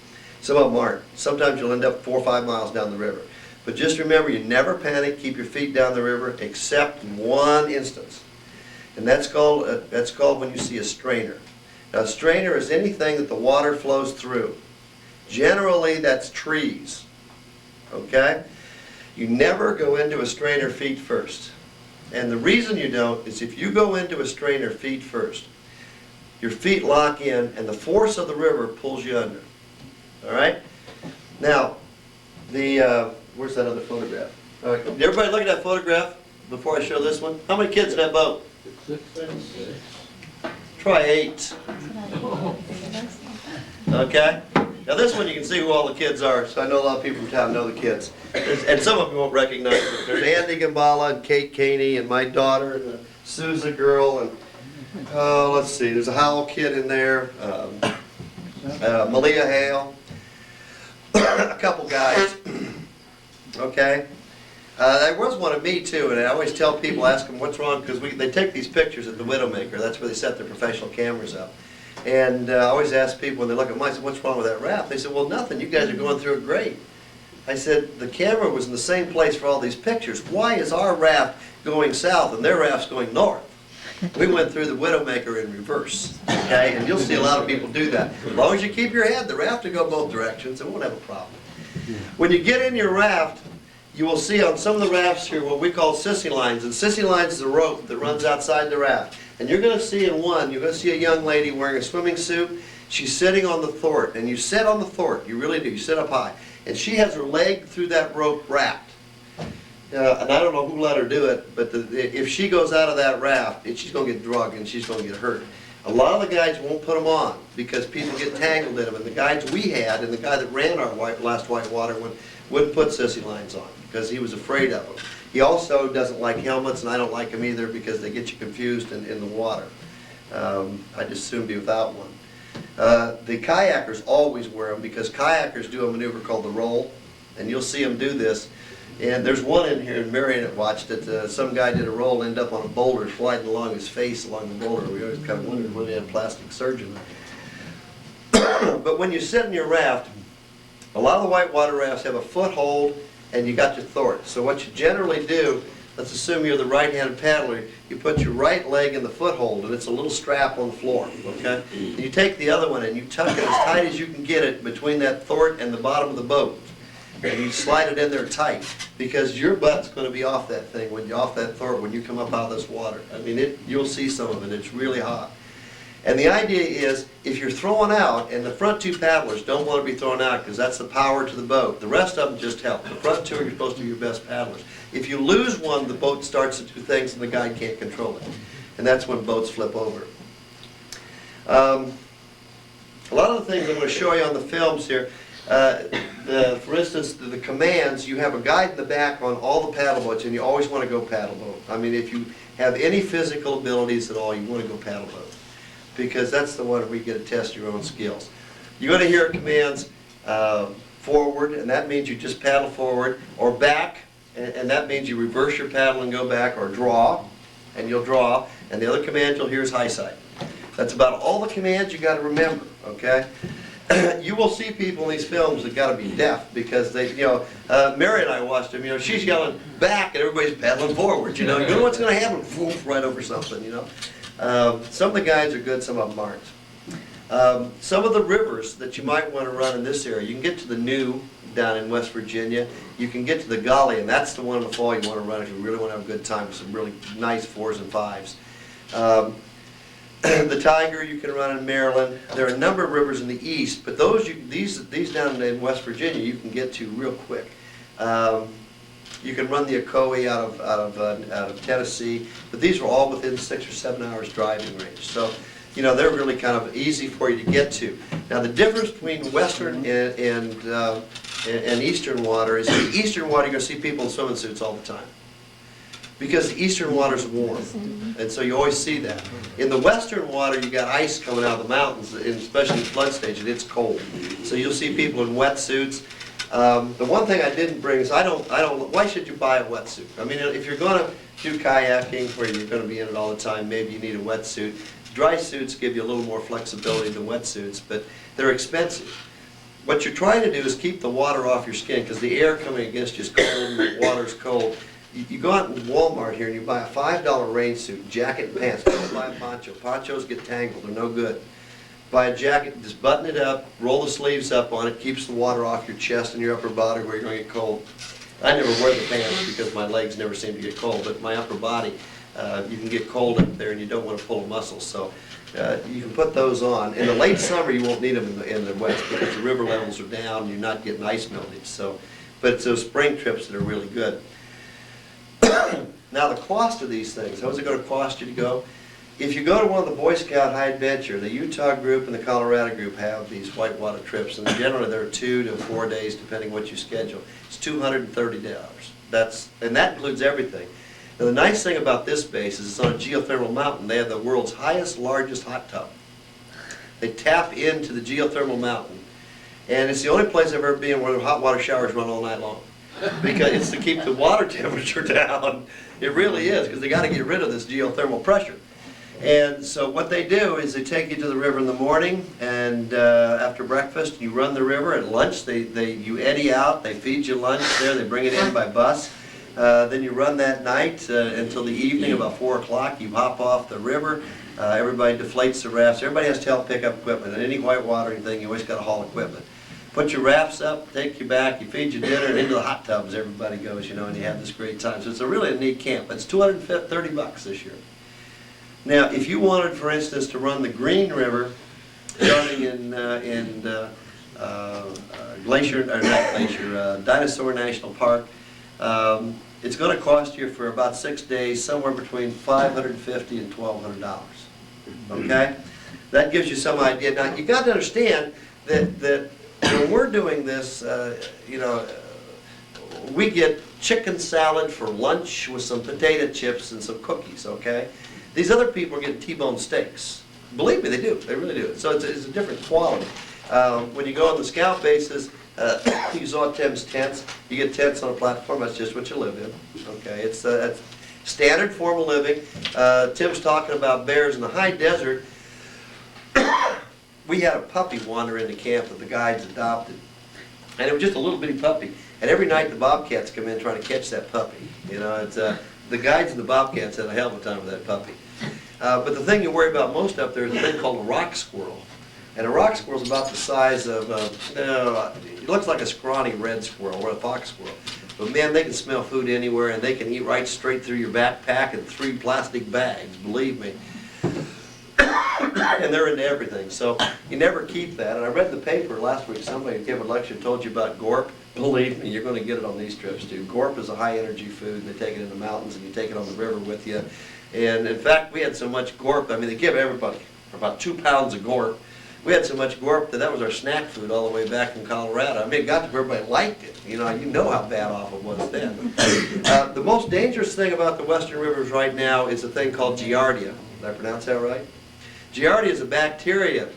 Some of them aren't. Sometimes you'll end up 4 or 5 miles down the river. But just remember, you never panic, keep your feet down the river, except in one instance. And that's called when you see a strainer. Now, a strainer is anything that the water flows through. Generally, that's trees, okay? You never go into a strainer feet first. And the reason you don't is if you go into a strainer feet first, your feet lock in and the force of the river pulls you under, all right? Now, where's that other photograph? All right, did everybody look at that photograph before I show this one? How many kids in that boat? Try 8. Okay? Now this one you can see who all the kids are, so I know a lot of people from town know the kids. And some of them won't recognize them. There's Andy Gambala and Kate Caney and my daughter and Susan girl and, let's see, there's a Howell kid in there, Malia Hale, a couple guys, okay? There was one of me too, and I always tell people, ask them what's wrong, because they take these pictures at the Widowmaker, that's where they set their professional cameras up. And I always ask people when they look at mine, I said, what's wrong with that raft? They said, well, nothing, you guys are going through it great. I said, the camera was in the same place for all these pictures. Why is our raft going south and their raft's going north? We went through the Widowmaker in reverse, okay? And you'll see a lot of people do that. As long as you keep your head, the raft will go both directions, it won't have a problem. When you get in your raft, you will see on some of the rafts here what we call sissy lines. And sissy lines is a rope that runs outside the raft. And you're going to see in one, you're going to see a young lady wearing a swimming suit. She's sitting on the thwart. And you sit on the thwart, you really do, you sit up high. And she has her leg through that rope wrapped. And I don't know who let her do it, but if she goes out of that raft, she's going to get drugged and she's going to get hurt. A lot of the guides won't put them on because people get tangled in them. And the guides we had, and the guy that ran our last whitewater one, wouldn't put sissy lines on because he was afraid of them. He also doesn't like helmets, and I don't like them either because they get you confused in the water. I'd just soon be without one. The kayakers always wear them because kayakers do a maneuver called the roll, and you'll see them do this. And there's one in here, and Marion watched it. Some guy did a roll, ended up on a boulder, sliding along his face along the boulder. We always kind of wondered whether he had a plastic surgeon. But when you sit in your raft, a lot of the whitewater rafts have a foothold, and you got your thwart. So what you generally do, let's assume you're the right-handed paddler, you put your right leg in the foothold, and it's a little strap on the floor, okay? And you take the other one and you tuck it as tight as you can get it between that thwart and the bottom of the boat. And you slide it in there tight, because your butt's going to be off that thing, when you're off that thwart, when you come up out of this water. I mean, you'll see some of it, it's really hot. And the idea is, if you're throwing out, and the front two paddlers don't want to be thrown out because that's the power to the boat. The rest of them just help. The front two are supposed to be your best paddlers. If you lose one, the boat starts to do things and the guide can't control it. And that's when boats flip over. A lot of the things I'm going to show you on the films here, for instance, the commands, you have a guide in the back on all the paddle boats, and you always want to go paddle boat. I mean, if you have any physical abilities at all, you want to go paddle boat, because that's the one where you get to test your own skills. You're going to hear commands forward, and that means you just paddle forward, or back, and that means you reverse your paddle and go back, or draw, and you'll draw, and the other command you'll hear is high side. That's about all the commands you got to remember, okay? You will see people in these films that got to be deaf because they, Mary and I watched them, she's yelling back and everybody's paddling forward, you know what's going to happen? Woof, right over something, Some of the guys are good, some of them aren't. Some of the rivers that you might want to run in this area, you can get to the New down in West Virginia, you can get to the Gully, and that's the one in the fall you want to run if you really want to have a good time with some really nice 4s and 5s. The Tiger you can run in Maryland. There are a number of rivers in the east, but these down in West Virginia you can get to real quick. You can run the Ocoee out of Tennessee, but these are all within 6 or 7 hours driving range. So, they're really kind of easy for you to get to. Now, the difference between western and eastern water is in the eastern water you're going to see people in swimming suits all the time, because the eastern water's warm, and so you always see that. In the western water, you got ice coming out of the mountains, and especially in flood stage, and it's cold. So you'll see people in wetsuits. The one thing I didn't bring is why should you buy a wetsuit? I mean, if you're going to do kayaking where you're going to be in it all the time, maybe you need a wetsuit. Dry suits give you a little more flexibility than wetsuits, but they're expensive. What you're trying to do is keep the water off your skin, because the air coming against you is cold and the water's cold. You go out in Walmart here and you buy a $5 rain suit, jacket and pants. Don't buy a poncho. Ponchos get tangled, they're no good. buy a jacket, just button it up, roll the sleeves up on it, keeps the water off your chest and your upper body where you're gonna get cold. I never wear the pants because my legs never seem to get cold, but my upper body, you can get cold up there and you don't want to pull a muscle. So you can put those on. In the late summer, you won't need them in the west because the river levels are down and you're not getting ice melting. So, but it's those spring trips that are really good. Now the cost of these things, how's it going to cost you to go? If you go to one of the Boy Scout High Adventure, the Utah group and the Colorado group have these whitewater trips, and generally they're 2 to 4 days depending what you schedule. It's $230. And that includes everything. Now the nice thing about this base is it's on a geothermal mountain. They have the world's highest, largest hot tub. They tap into the geothermal mountain, and it's the only place I've ever been where the hot water showers run all night long. Because it's to keep the water temperature down. It really is, because they got to get rid of this geothermal pressure. And so what they do is they take you to the river in the morning, and after breakfast you run the river. At lunch you eddy out, they feed you lunch there, they bring it in by bus. Then you run that night until the evening, about 4 o'clock. You hop off the river. Everybody deflates the rafts. Everybody has to help pick up equipment. And any whitewater thing, you always got to haul equipment. Put your rafts up, take you back, you feed your dinner, and into the hot tubs everybody goes, you know, and you have this great time. So it's really a neat camp. It's $230 this year. Now, if you wanted, for instance, to run the Green River, starting in Dinosaur National Park, it's going to cost you for about 6 days somewhere between $550 and $1,200. Okay, that gives you some idea. Now, you got to understand that when we're doing this, you know, we get chicken salad for lunch with some potato chips and some cookies. Okay. These other people are getting T-bone steaks. Believe me, they do. They really do. So it's a different quality. When you go on the scout bases, you saw Tim's tents. You get tents on a platform. That's just what you live in. Okay, it's standard form of living. Tim's talking about bears in the high desert. We had a puppy wander into camp that the guides adopted, and it was just a little bitty puppy. And every night the bobcats come in trying to catch that puppy. You know, it's the guides and the bobcats had a hell of a time with that puppy. But the thing you worry about most up there is a thing called a rock squirrel. And a rock squirrel is about the size of, it looks like a scrawny red squirrel or a fox squirrel. But man, they can smell food anywhere, and they can eat right straight through your backpack in 3 plastic bags, believe me. And they're into everything, so you never keep that. And I read in the paper last week, somebody gave a lecture and told you about gorp. Believe me, you're going to get it on these trips too. Gorp is a high energy food, and they take it in the mountains, and you take it on the river with you. And in fact, we had so much gorp, I mean, they give everybody about 2 pounds of gorp. We had so much gorp that was our snack food all the way back in Colorado. I mean, it got to where everybody liked it. You know how bad off it was then. The most dangerous thing about the western rivers right now is a thing called Giardia. Did I pronounce that right? Giardia is a bacteria,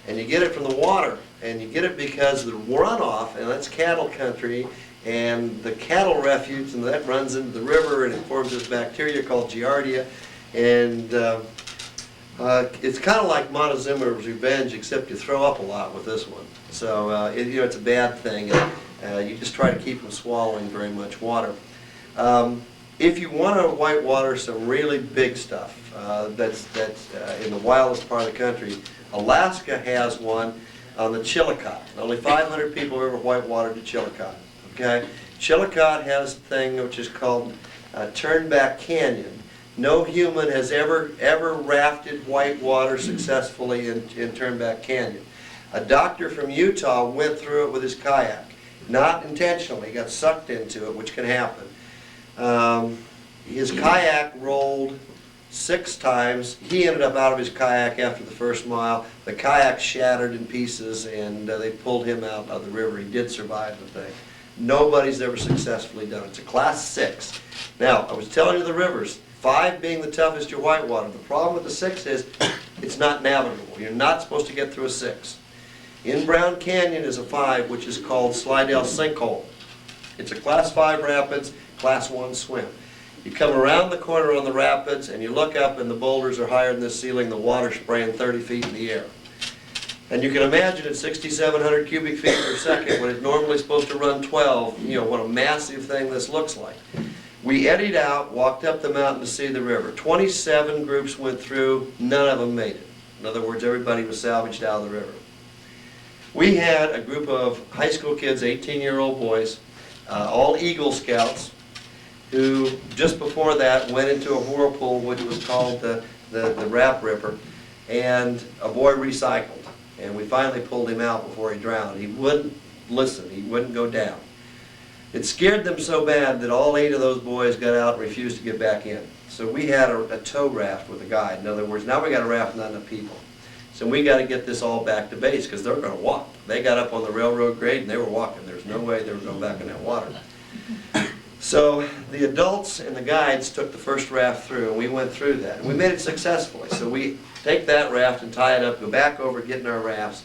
and you get it from the water, and you get it because the runoff, and that's cattle country, and the cattle refuge, and that runs into the river, and it forms this bacteria called Giardia, and it's kind of like Montezuma's Revenge, except you throw up a lot with this one. So you know, it's a bad thing, and you just try to keep them swallowing very much water. If you want to whitewater some really big stuff, that's in the wildest part of the country, Alaska has one on the Chillicothe. Only 500 people have ever whitewatered the Chillicothe. Okay, Chillicothe has a thing which is called Turnback Canyon. No human has ever rafted whitewater successfully in Turnback Canyon. A doctor from Utah went through it with his kayak, not intentionally. He got sucked into it, which can happen. His kayak rolled 6 times. He ended up out of his kayak after the first mile. The kayak shattered in pieces, and they pulled him out of the river. He did survive the thing. Nobody's ever successfully done it. It's a class 6. Now, I was telling you the rivers, 5 being the toughest to whitewater. The problem with the 6 is it's not navigable. You're not supposed to get through a 6. In Brown Canyon is a 5, which is called Slidell Sinkhole. It's a class 5 rapids, class 1 swim. You come around the corner on the rapids, and you look up, and the boulders are higher than the ceiling, the water spraying 30 feet in the air. And you can imagine at 6,700 cubic feet per second, when it's normally supposed to run 12, you know, what a massive thing this looks like. We eddied out, walked up the mountain to see the river. 27 groups went through, none of them made it. In other words, everybody was salvaged out of the river. We had a group of high school kids, 18-year-old boys, all Eagle Scouts, who just before that went into a whirlpool which was called the Rap Ripper, and a boy recycled. And we finally pulled him out before he drowned. He wouldn't listen, he wouldn't go down. It scared them so bad that all 8 of those boys got out and refused to get back in. So we had a tow raft with a guide. In other words, now we got a raft, not enough people. So we got to get this all back to base because they're going to walk. They got up on the railroad grade and they were walking. There's no way they were going back in that water. So the adults and the guides took the first raft through, and we went through that. And we made it successfully. So we take that raft and tie it up, go back over, get in our rafts.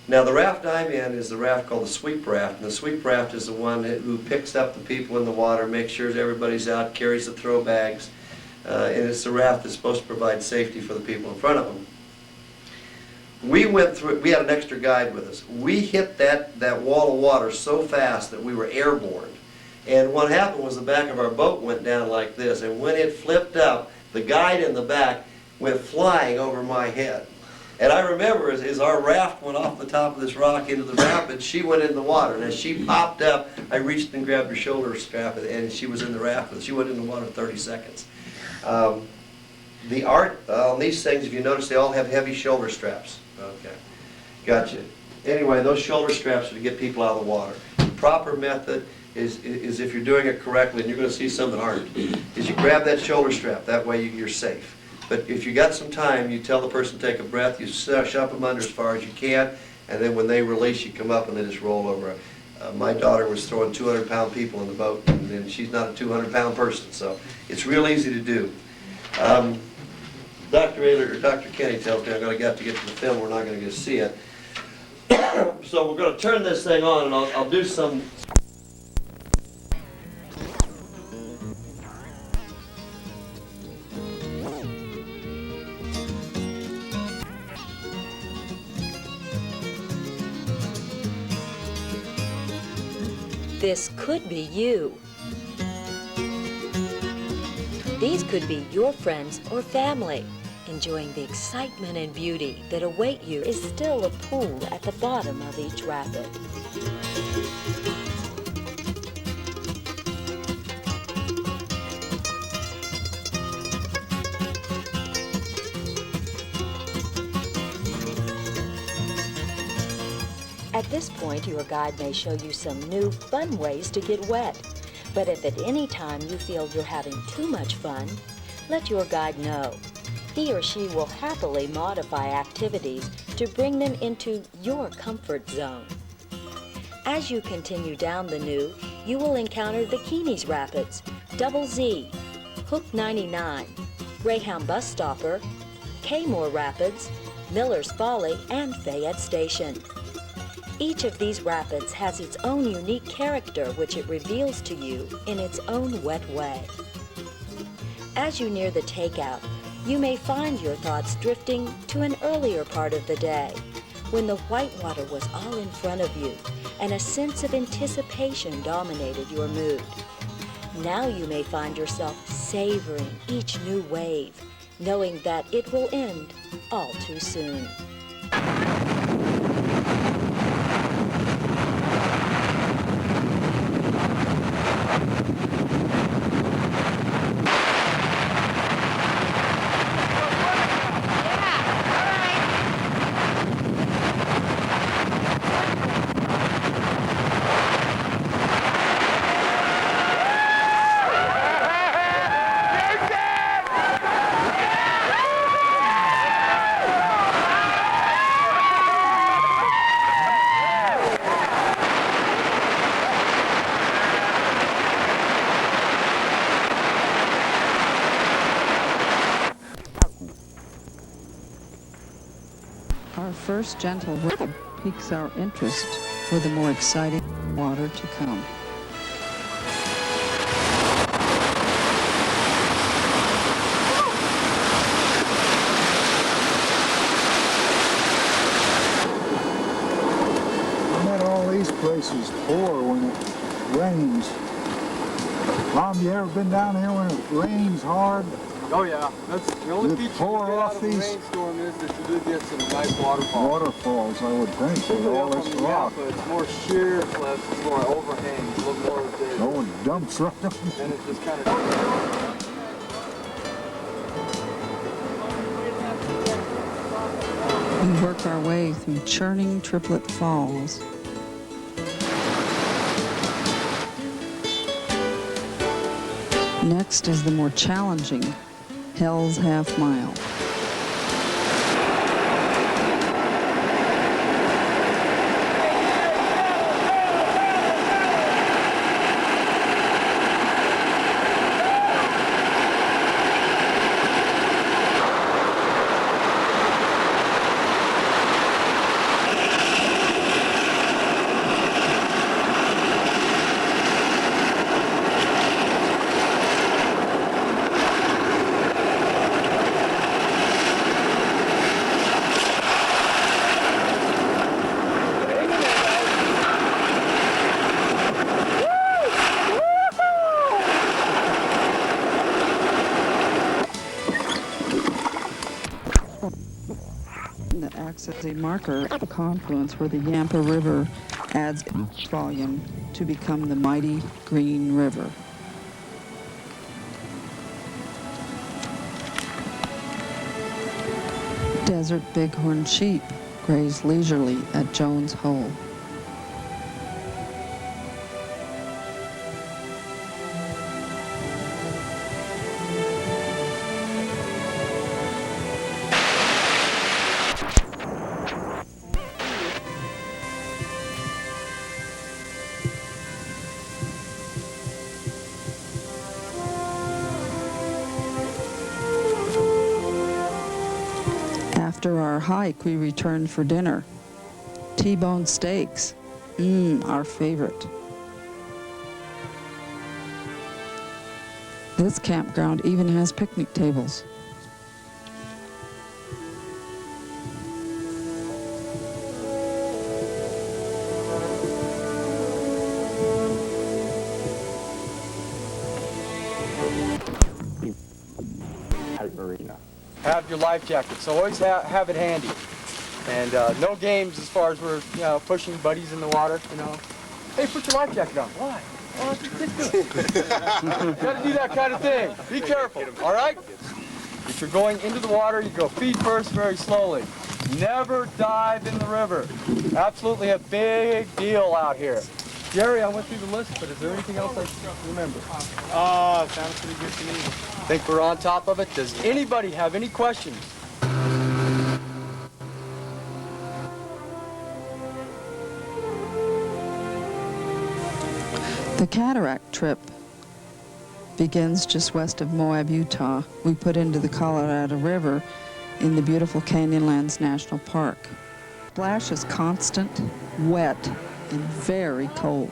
Now the raft I'm in is the raft called the sweep raft, and the sweep raft is the one who picks up the people in the water, makes sure everybody's out, carries the throw bags, and it's the raft that's supposed to provide safety for the people in front of them. We went through, we had an extra guide with us. We hit that wall of water so fast that we were airborne. And what happened was the back of our boat went down like this, and when it flipped up, the guide in the back went flying over my head. And I remember as our raft went off the top of this rock into the rapids, she went in the water, and as she popped up, I reached and grabbed her shoulder strap, and she was in the raft. She went in the water in 30 seconds. The art on these things, if you notice, they all have heavy shoulder straps. Okay, gotcha. Anyway, those shoulder straps are to get people out of the water. The proper method is if you're doing it correctly, and you're going to see some that aren't, is you grab that shoulder strap. That way you're safe. But if you got some time, you tell the person to take a breath, you shove them under as far as you can, and then when they release, you come up and they just roll over. My daughter was throwing 200-pound people in the boat, and she's not a 200-pound person, so it's real easy to do. Dr. Ayler, or Dr. Kenny tells me I'm going to have to get to the film. We're not going to get to see it. So we're going to turn this thing on, and I'll do some... This could be you. These could be your friends or family. Enjoying the excitement and beauty that await you is still a pool at the bottom of each rapid. At this point, your guide may show you some new, fun ways to get wet. But if at any time you feel you're having too much fun, let your guide know. He or she will happily modify activities to bring them into your comfort zone. As you continue down the New, you will encounter the Keeney's Rapids, Double Z, Hook 99, Greyhound Bus Stopper, Kmore Rapids, Miller's Folly, and Fayette Station. Each of these rapids has its own unique character which it reveals to you in its own wet way. As you near the takeout, you may find your thoughts drifting to an earlier part of the day, when the whitewater was all in front of you and a sense of anticipation dominated your mood. Now you may find yourself savoring each new wave, knowing that it will end all too soon. Our first gentle ripple piques our interest for the more exciting water to come. I met all these places pour when it rains. Mom, you ever been down here when it rains hard? Oh yeah, that's the only Did feature you pour get off out of a these- rainstorm is that you do get some nice waterfalls. Waterfalls, I would think, with Particularly all up this on the rock. Yampa, it's more sheer cliffs, it's more overhangs, a little more of the, Oh, it dumps right up. and it just kind of. We work our way through churning Triplet Falls. Next is the more challenging Hell's Half Mile. That acts as a marker at the confluence where the Yampa River adds its volume to become the mighty Green River. Desert bighorn sheep graze leisurely at Jones Hole. After our hike, we returned for dinner. T-bone steaks, our favorite. This campground even has picnic tables. Have your life jacket, so always have it handy. And no games as far as we're pushing buddies in the water, Hey, put your life jacket on. Why? Oh, it's ridiculous. Gotta do that kind of thing. Be careful, all right? If you're going into the water, you go feet first very slowly. Never dive in the river. Absolutely a big deal out here. Jerry, I went through the list, but is there anything else I should remember? Sounds pretty good to me. Think we're on top of it? Does anybody have any questions? The cataract trip begins just west of Moab, Utah. We put into the Colorado River in the beautiful Canyonlands National Park. Splash is constant, wet, and very cold.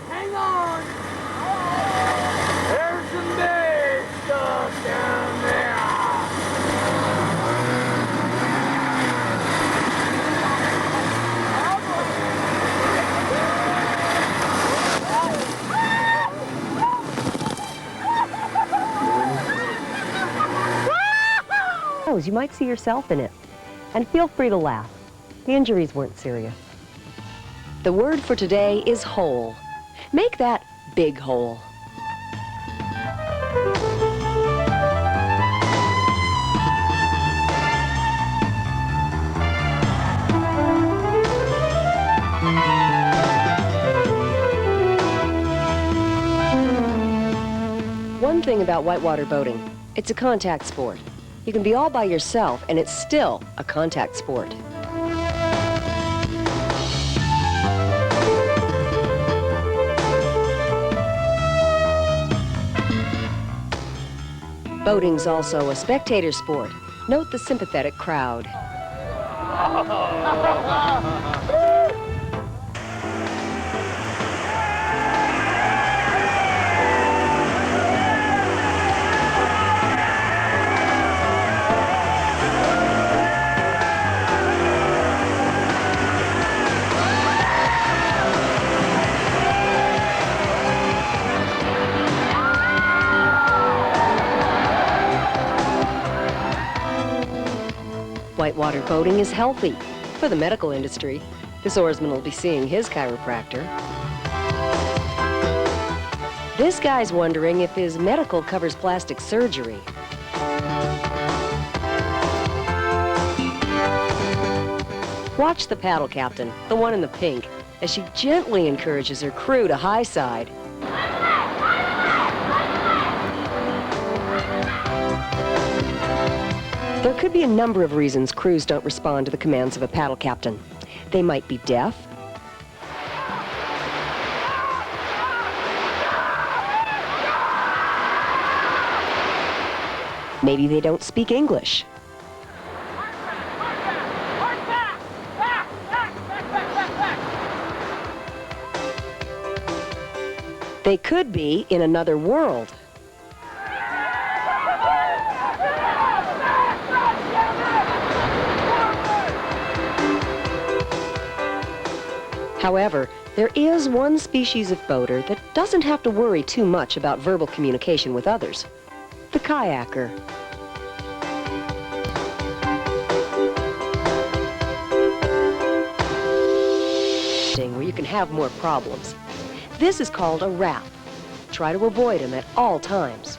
Hang on! There's some big stuff down there! You might see yourself in it. And feel free to laugh. The injuries weren't serious. The word for today is hole. Make that big hole. One thing about whitewater boating, it's a contact sport. You can be all by yourself, and it's still a contact sport. Boating's also a spectator sport. Note the sympathetic crowd. whitewater boating is healthy. For the medical industry, this oarsman will be seeing his chiropractor. This guy's wondering if his medical covers plastic surgery. Watch the paddle captain, the one in the pink, as she gently encourages her crew to high side. There could be a number of reasons crews don't respond to the commands of a paddle captain. They might be deaf, maybe they don't speak English, they could be in another world. However, there is one species of boater that doesn't have to worry too much about verbal communication with others: the kayaker. Where you can have more problems. This is called a raft. Try to avoid them at all times.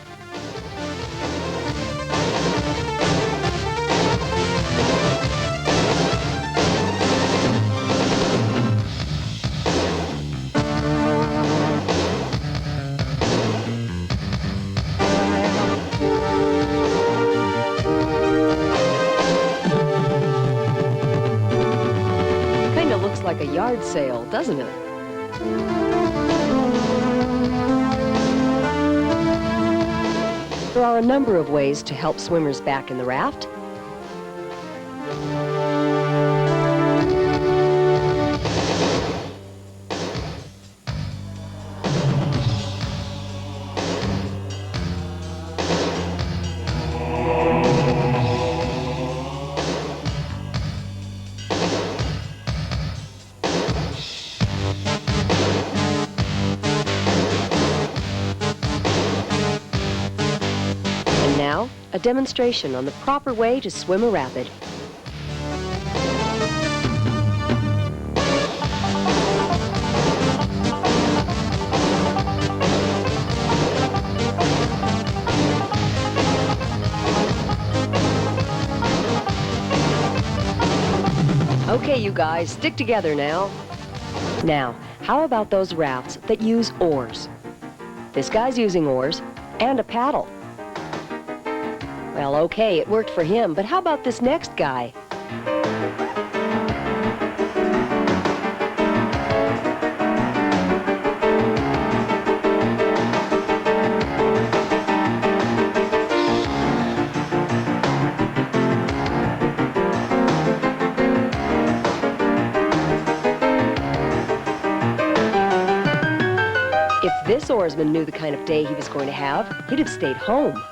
Like a yard sale, doesn't it? There are a number of ways to help swimmers back in the raft. Now, a demonstration on the proper way to swim a rapid. Okay, you guys, stick together now. Now, how about those rafts that use oars? This guy's using oars and a paddle. Well, okay, it worked for him, but how about this next guy? If this oarsman knew the kind of day he was going to have, he'd have stayed home.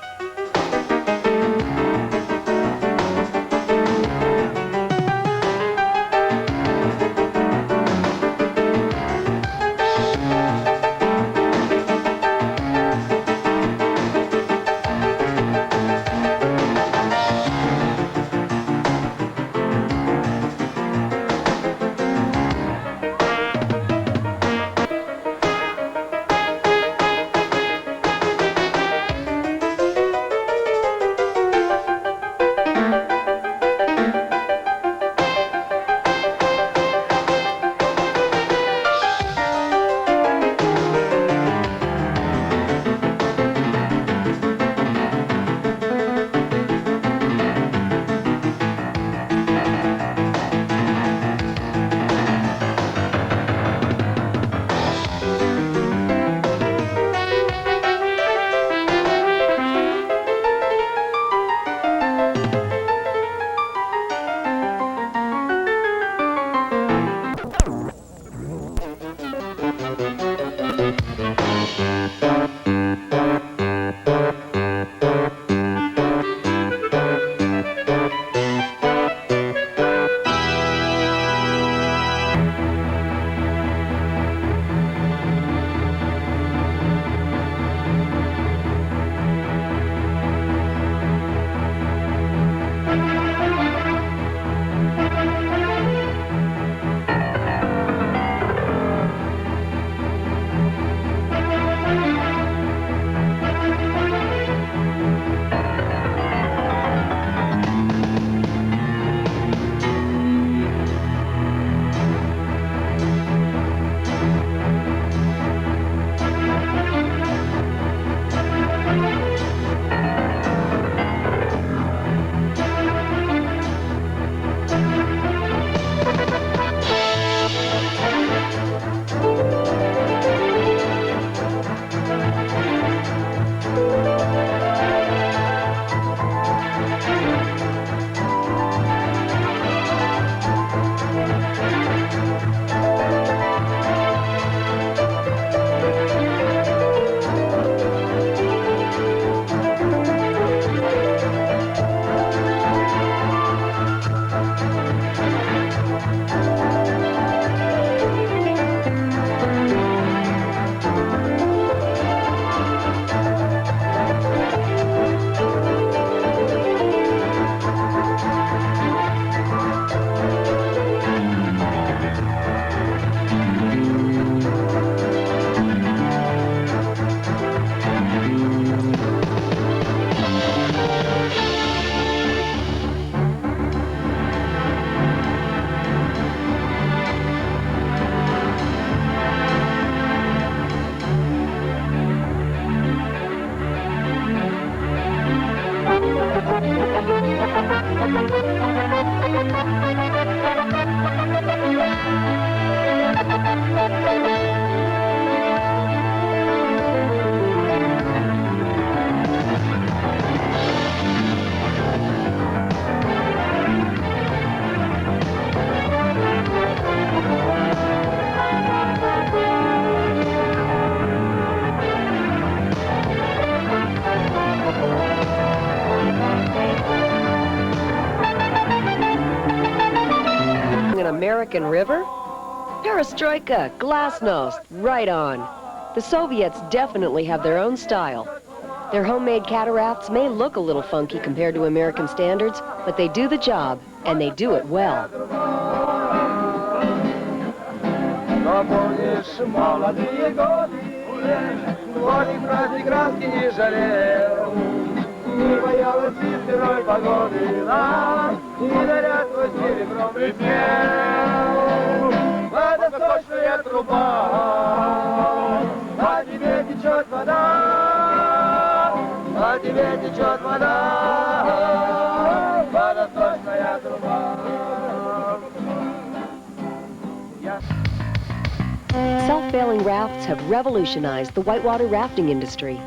American river? Perestroika, glasnost, right on. The Soviets definitely have their own style. Their homemade cataracts may look a little funky compared to American standards, but they do the job, and they do it well. Self-bailing rafts have revolutionized the whitewater rafting industry.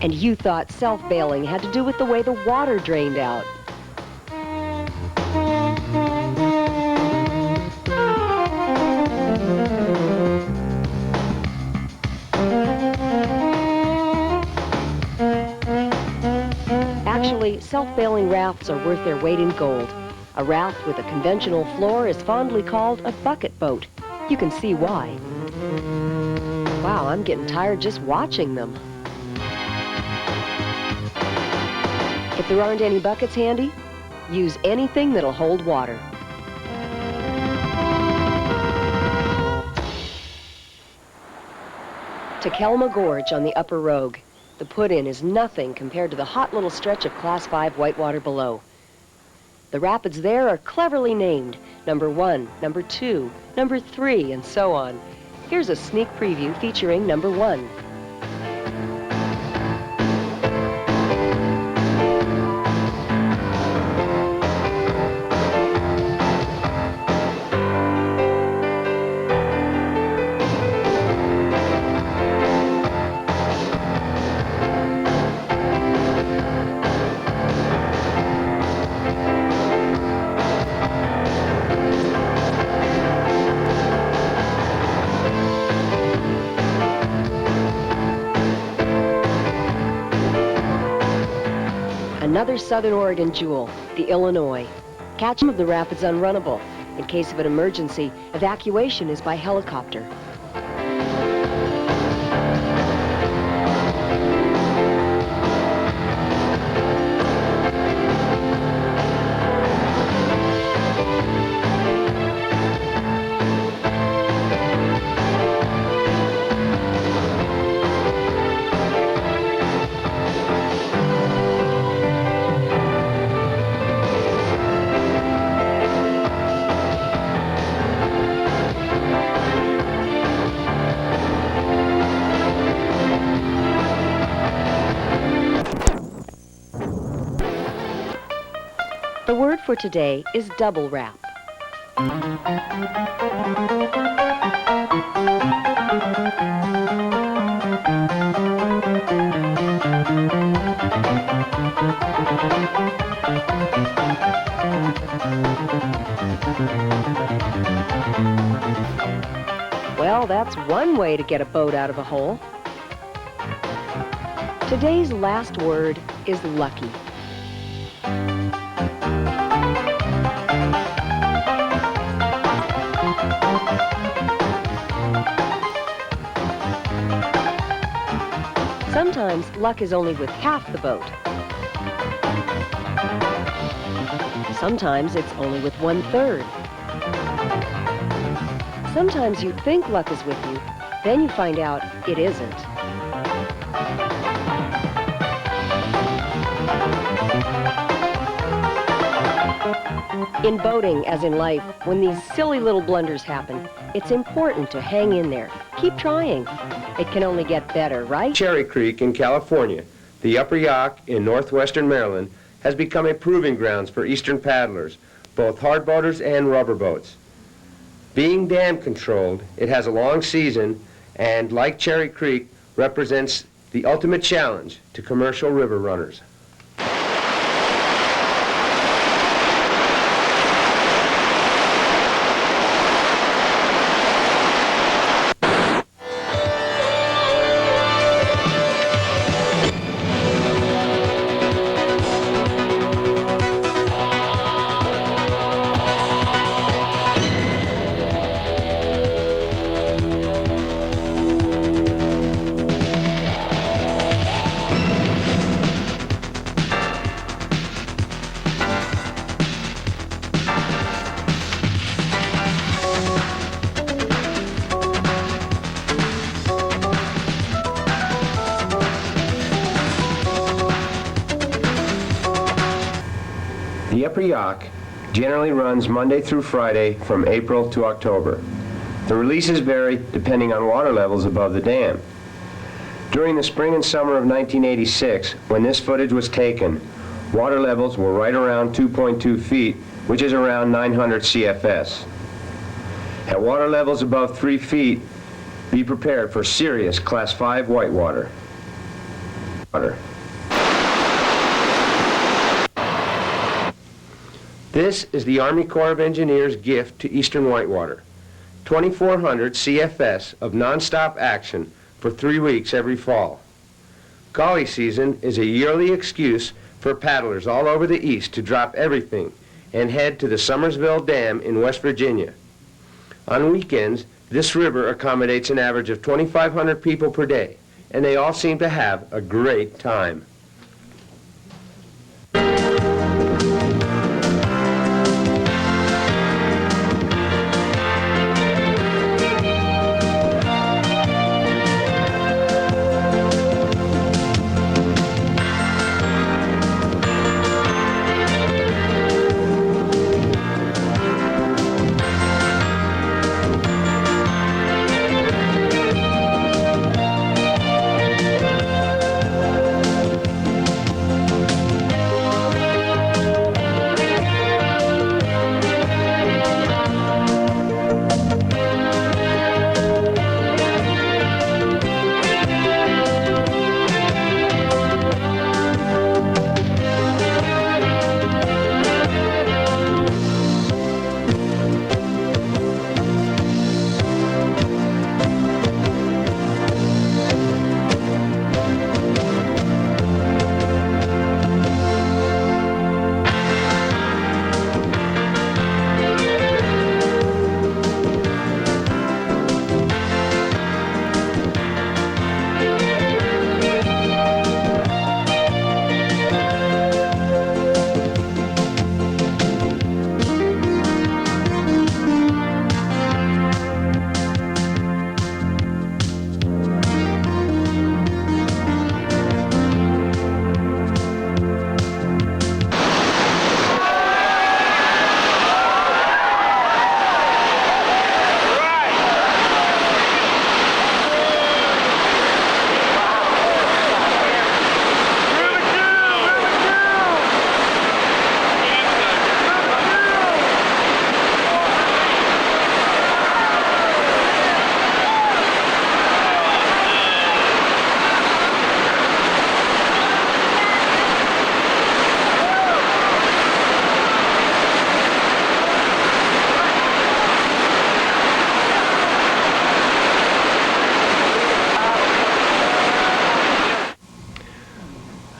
And you thought self-bailing had to do with the way the water drained out. Actually, self-bailing rafts are worth their weight in gold. A raft with a conventional floor is fondly called a bucket boat. You can see why. Wow, I'm getting tired just watching them. If there aren't any buckets handy, use anything that'll hold water. Takelma Gorge on the Upper Rogue. The put-in is nothing compared to the hot little stretch of Class 5 whitewater below. The rapids there are cleverly named, number 1, number 2, number 3, and so on. Here's a sneak preview featuring number 1. Another Southern Oregon jewel, the Illinois. Catchment of the rapids unrunnable. In case of an emergency, evacuation is by helicopter. The word for today is double wrap. Well, that's one way to get a boat out of a hole. Today's last word is lucky. Sometimes luck is only with half the boat. Sometimes it's only with 1/3. Sometimes you think luck is with you, then you find out it isn't. In boating, as in life, when these silly little blunders happen, it's important to hang in there. Keep trying. It can only get better, right? Cherry Creek in California, the Upper Yaak in northwestern Maryland, has become a proving grounds for eastern paddlers, both hardboaters and rubber boats. Being dam controlled, it has a long season and, like Cherry Creek, represents the ultimate challenge to commercial river runners. Upper Yaak generally runs Monday through Friday from April to October. The releases vary depending on water levels above the dam. During the spring and summer of 1986, when this footage was taken, water levels were right around 2.2 feet, which is around 900 CFS. At water levels above 3 feet, be prepared for serious Class 5 whitewater. This is the Army Corps of Engineers' gift to Eastern Whitewater. 2,400 CFS of nonstop action for 3 weeks every fall. Gully season is a yearly excuse for paddlers all over the East to drop everything and head to the Summersville Dam in West Virginia. On weekends, this river accommodates an average of 2,500 people per day, and they all seem to have a great time.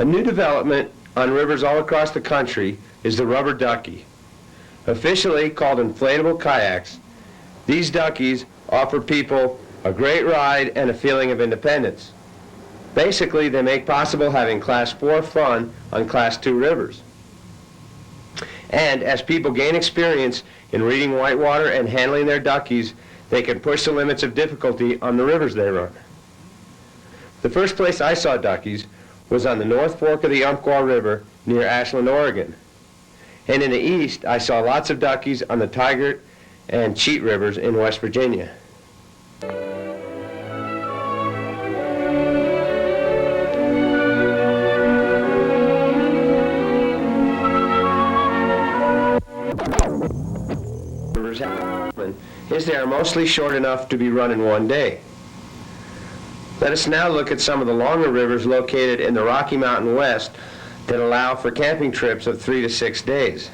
A new development on rivers all across the country is the rubber ducky. Officially called inflatable kayaks, these duckies offer people a great ride and a feeling of independence. Basically, they make possible having Class 4 fun on Class 2 rivers. And as people gain experience in reading whitewater and handling their duckies, they can push the limits of difficulty on the rivers they run. The first place I saw duckies was on the North Fork of the Umpqua River near Ashland, Oregon. And in the east, I saw lots of duckies on the Tigert and Cheat Rivers in West Virginia. Rivers is they are mostly short enough to be run in one day. Let us now look at some of the longer rivers located in the Rocky Mountain West that allow for camping trips of 3 to 6 days.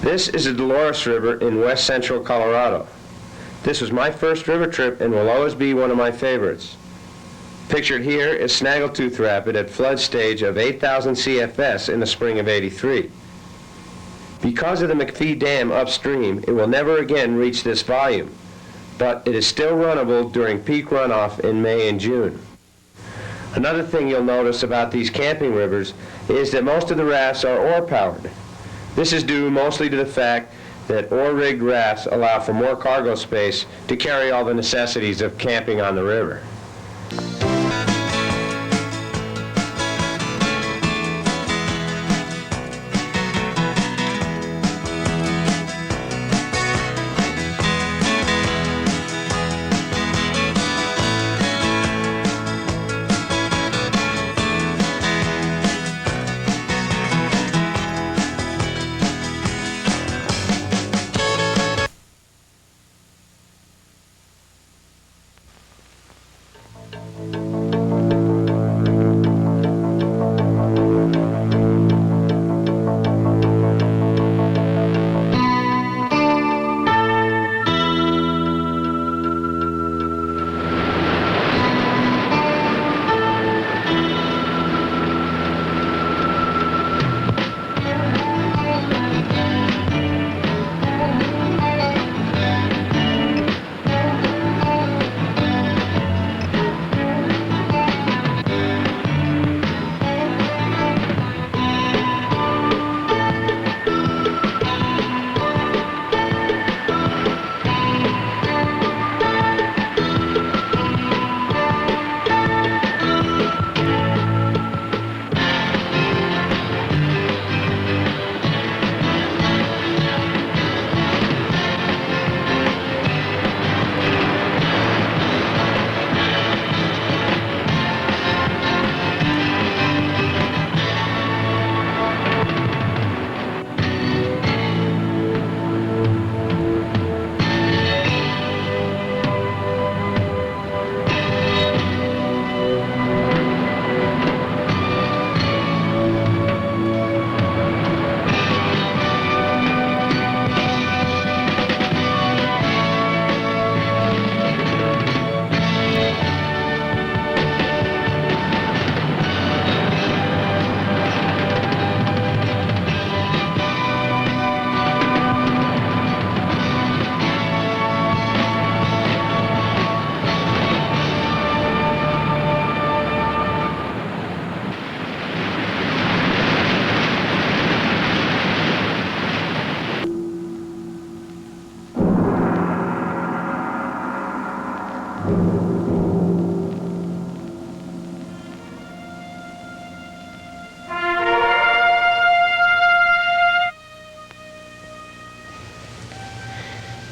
This is the Dolores River in west central Colorado. This was my first river trip and will always be one of my favorites. Pictured here is Snaggletooth Rapid at flood stage of 8,000 CFS in the spring of '83. Because of the McPhee Dam upstream, it will never again reach this volume, but it is still runnable during peak runoff in May and June. Another thing you'll notice about these camping rivers is that most of the rafts are oar-powered. This is due mostly to the fact that oar-rigged rafts allow for more cargo space to carry all the necessities of camping on the river.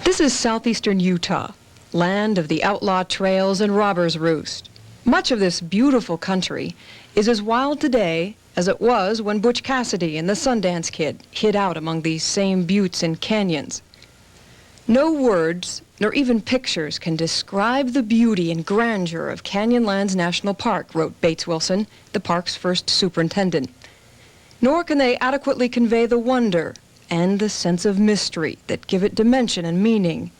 This is southeastern Utah, land of the outlaw trails and robber's roost. Much of this beautiful country is as wild today as it was when Butch Cassidy and the Sundance Kid hid out among these same buttes and canyons. No words, nor even pictures, can describe the beauty and grandeur of Canyonlands National Park, wrote Bates Wilson, the park's first superintendent. Nor can they adequately convey the wonder and the sense of mystery that give it dimension and meaning.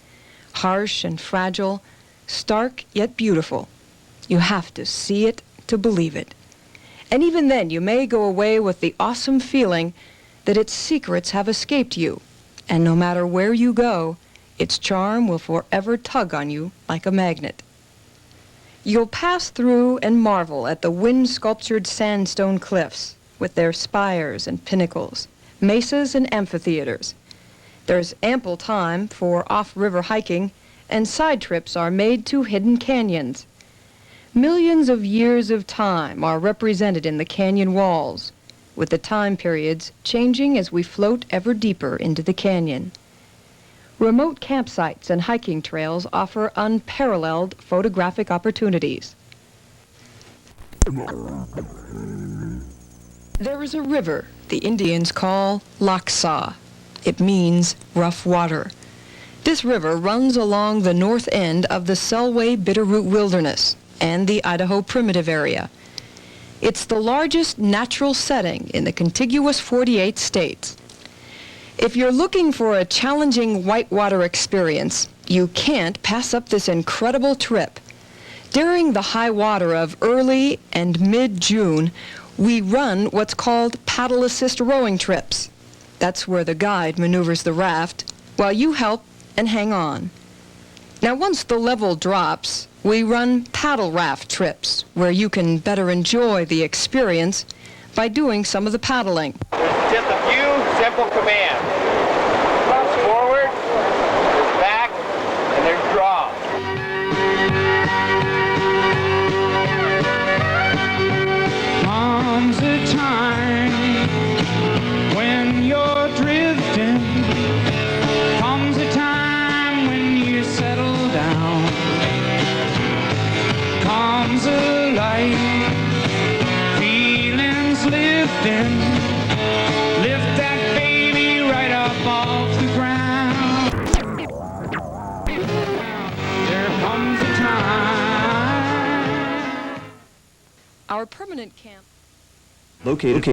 Harsh and fragile, stark yet beautiful. You have to see it to believe it. And even then, you may go away with the awesome feeling that its secrets have escaped you. And no matter where you go, its charm will forever tug on you like a magnet. You'll pass through and marvel at the wind-sculptured sandstone cliffs with their spires and pinnacles, mesas and amphitheaters. There's ample time for off-river hiking, and side trips are made to hidden canyons. Millions of years of time are represented in the canyon walls, with the time periods changing as we float ever deeper into the canyon. Remote campsites and hiking trails offer unparalleled photographic opportunities. There is a river the Indians call Laksa. It means rough water. This river runs along the north end of the Selway Bitterroot Wilderness and the Idaho Primitive Area. It's the largest natural setting in the contiguous 48 states. If you're looking for a challenging whitewater experience, you can't pass up this incredible trip. During the high water of early and mid-June, we run what's called paddle assist rowing trips. That's where the guide maneuvers the raft while you help and hang on. Now, once the level drops, we run paddle raft trips where you can better enjoy the experience by doing some of the paddling. Just a few simple commands. There's forward, there's back, and there's draw. Comes a time when you're drifting. Comes a time when you settle down. Comes a light, feelings lifting. Lift that baby right up off the ground. There comes a time. Our permanent camp Located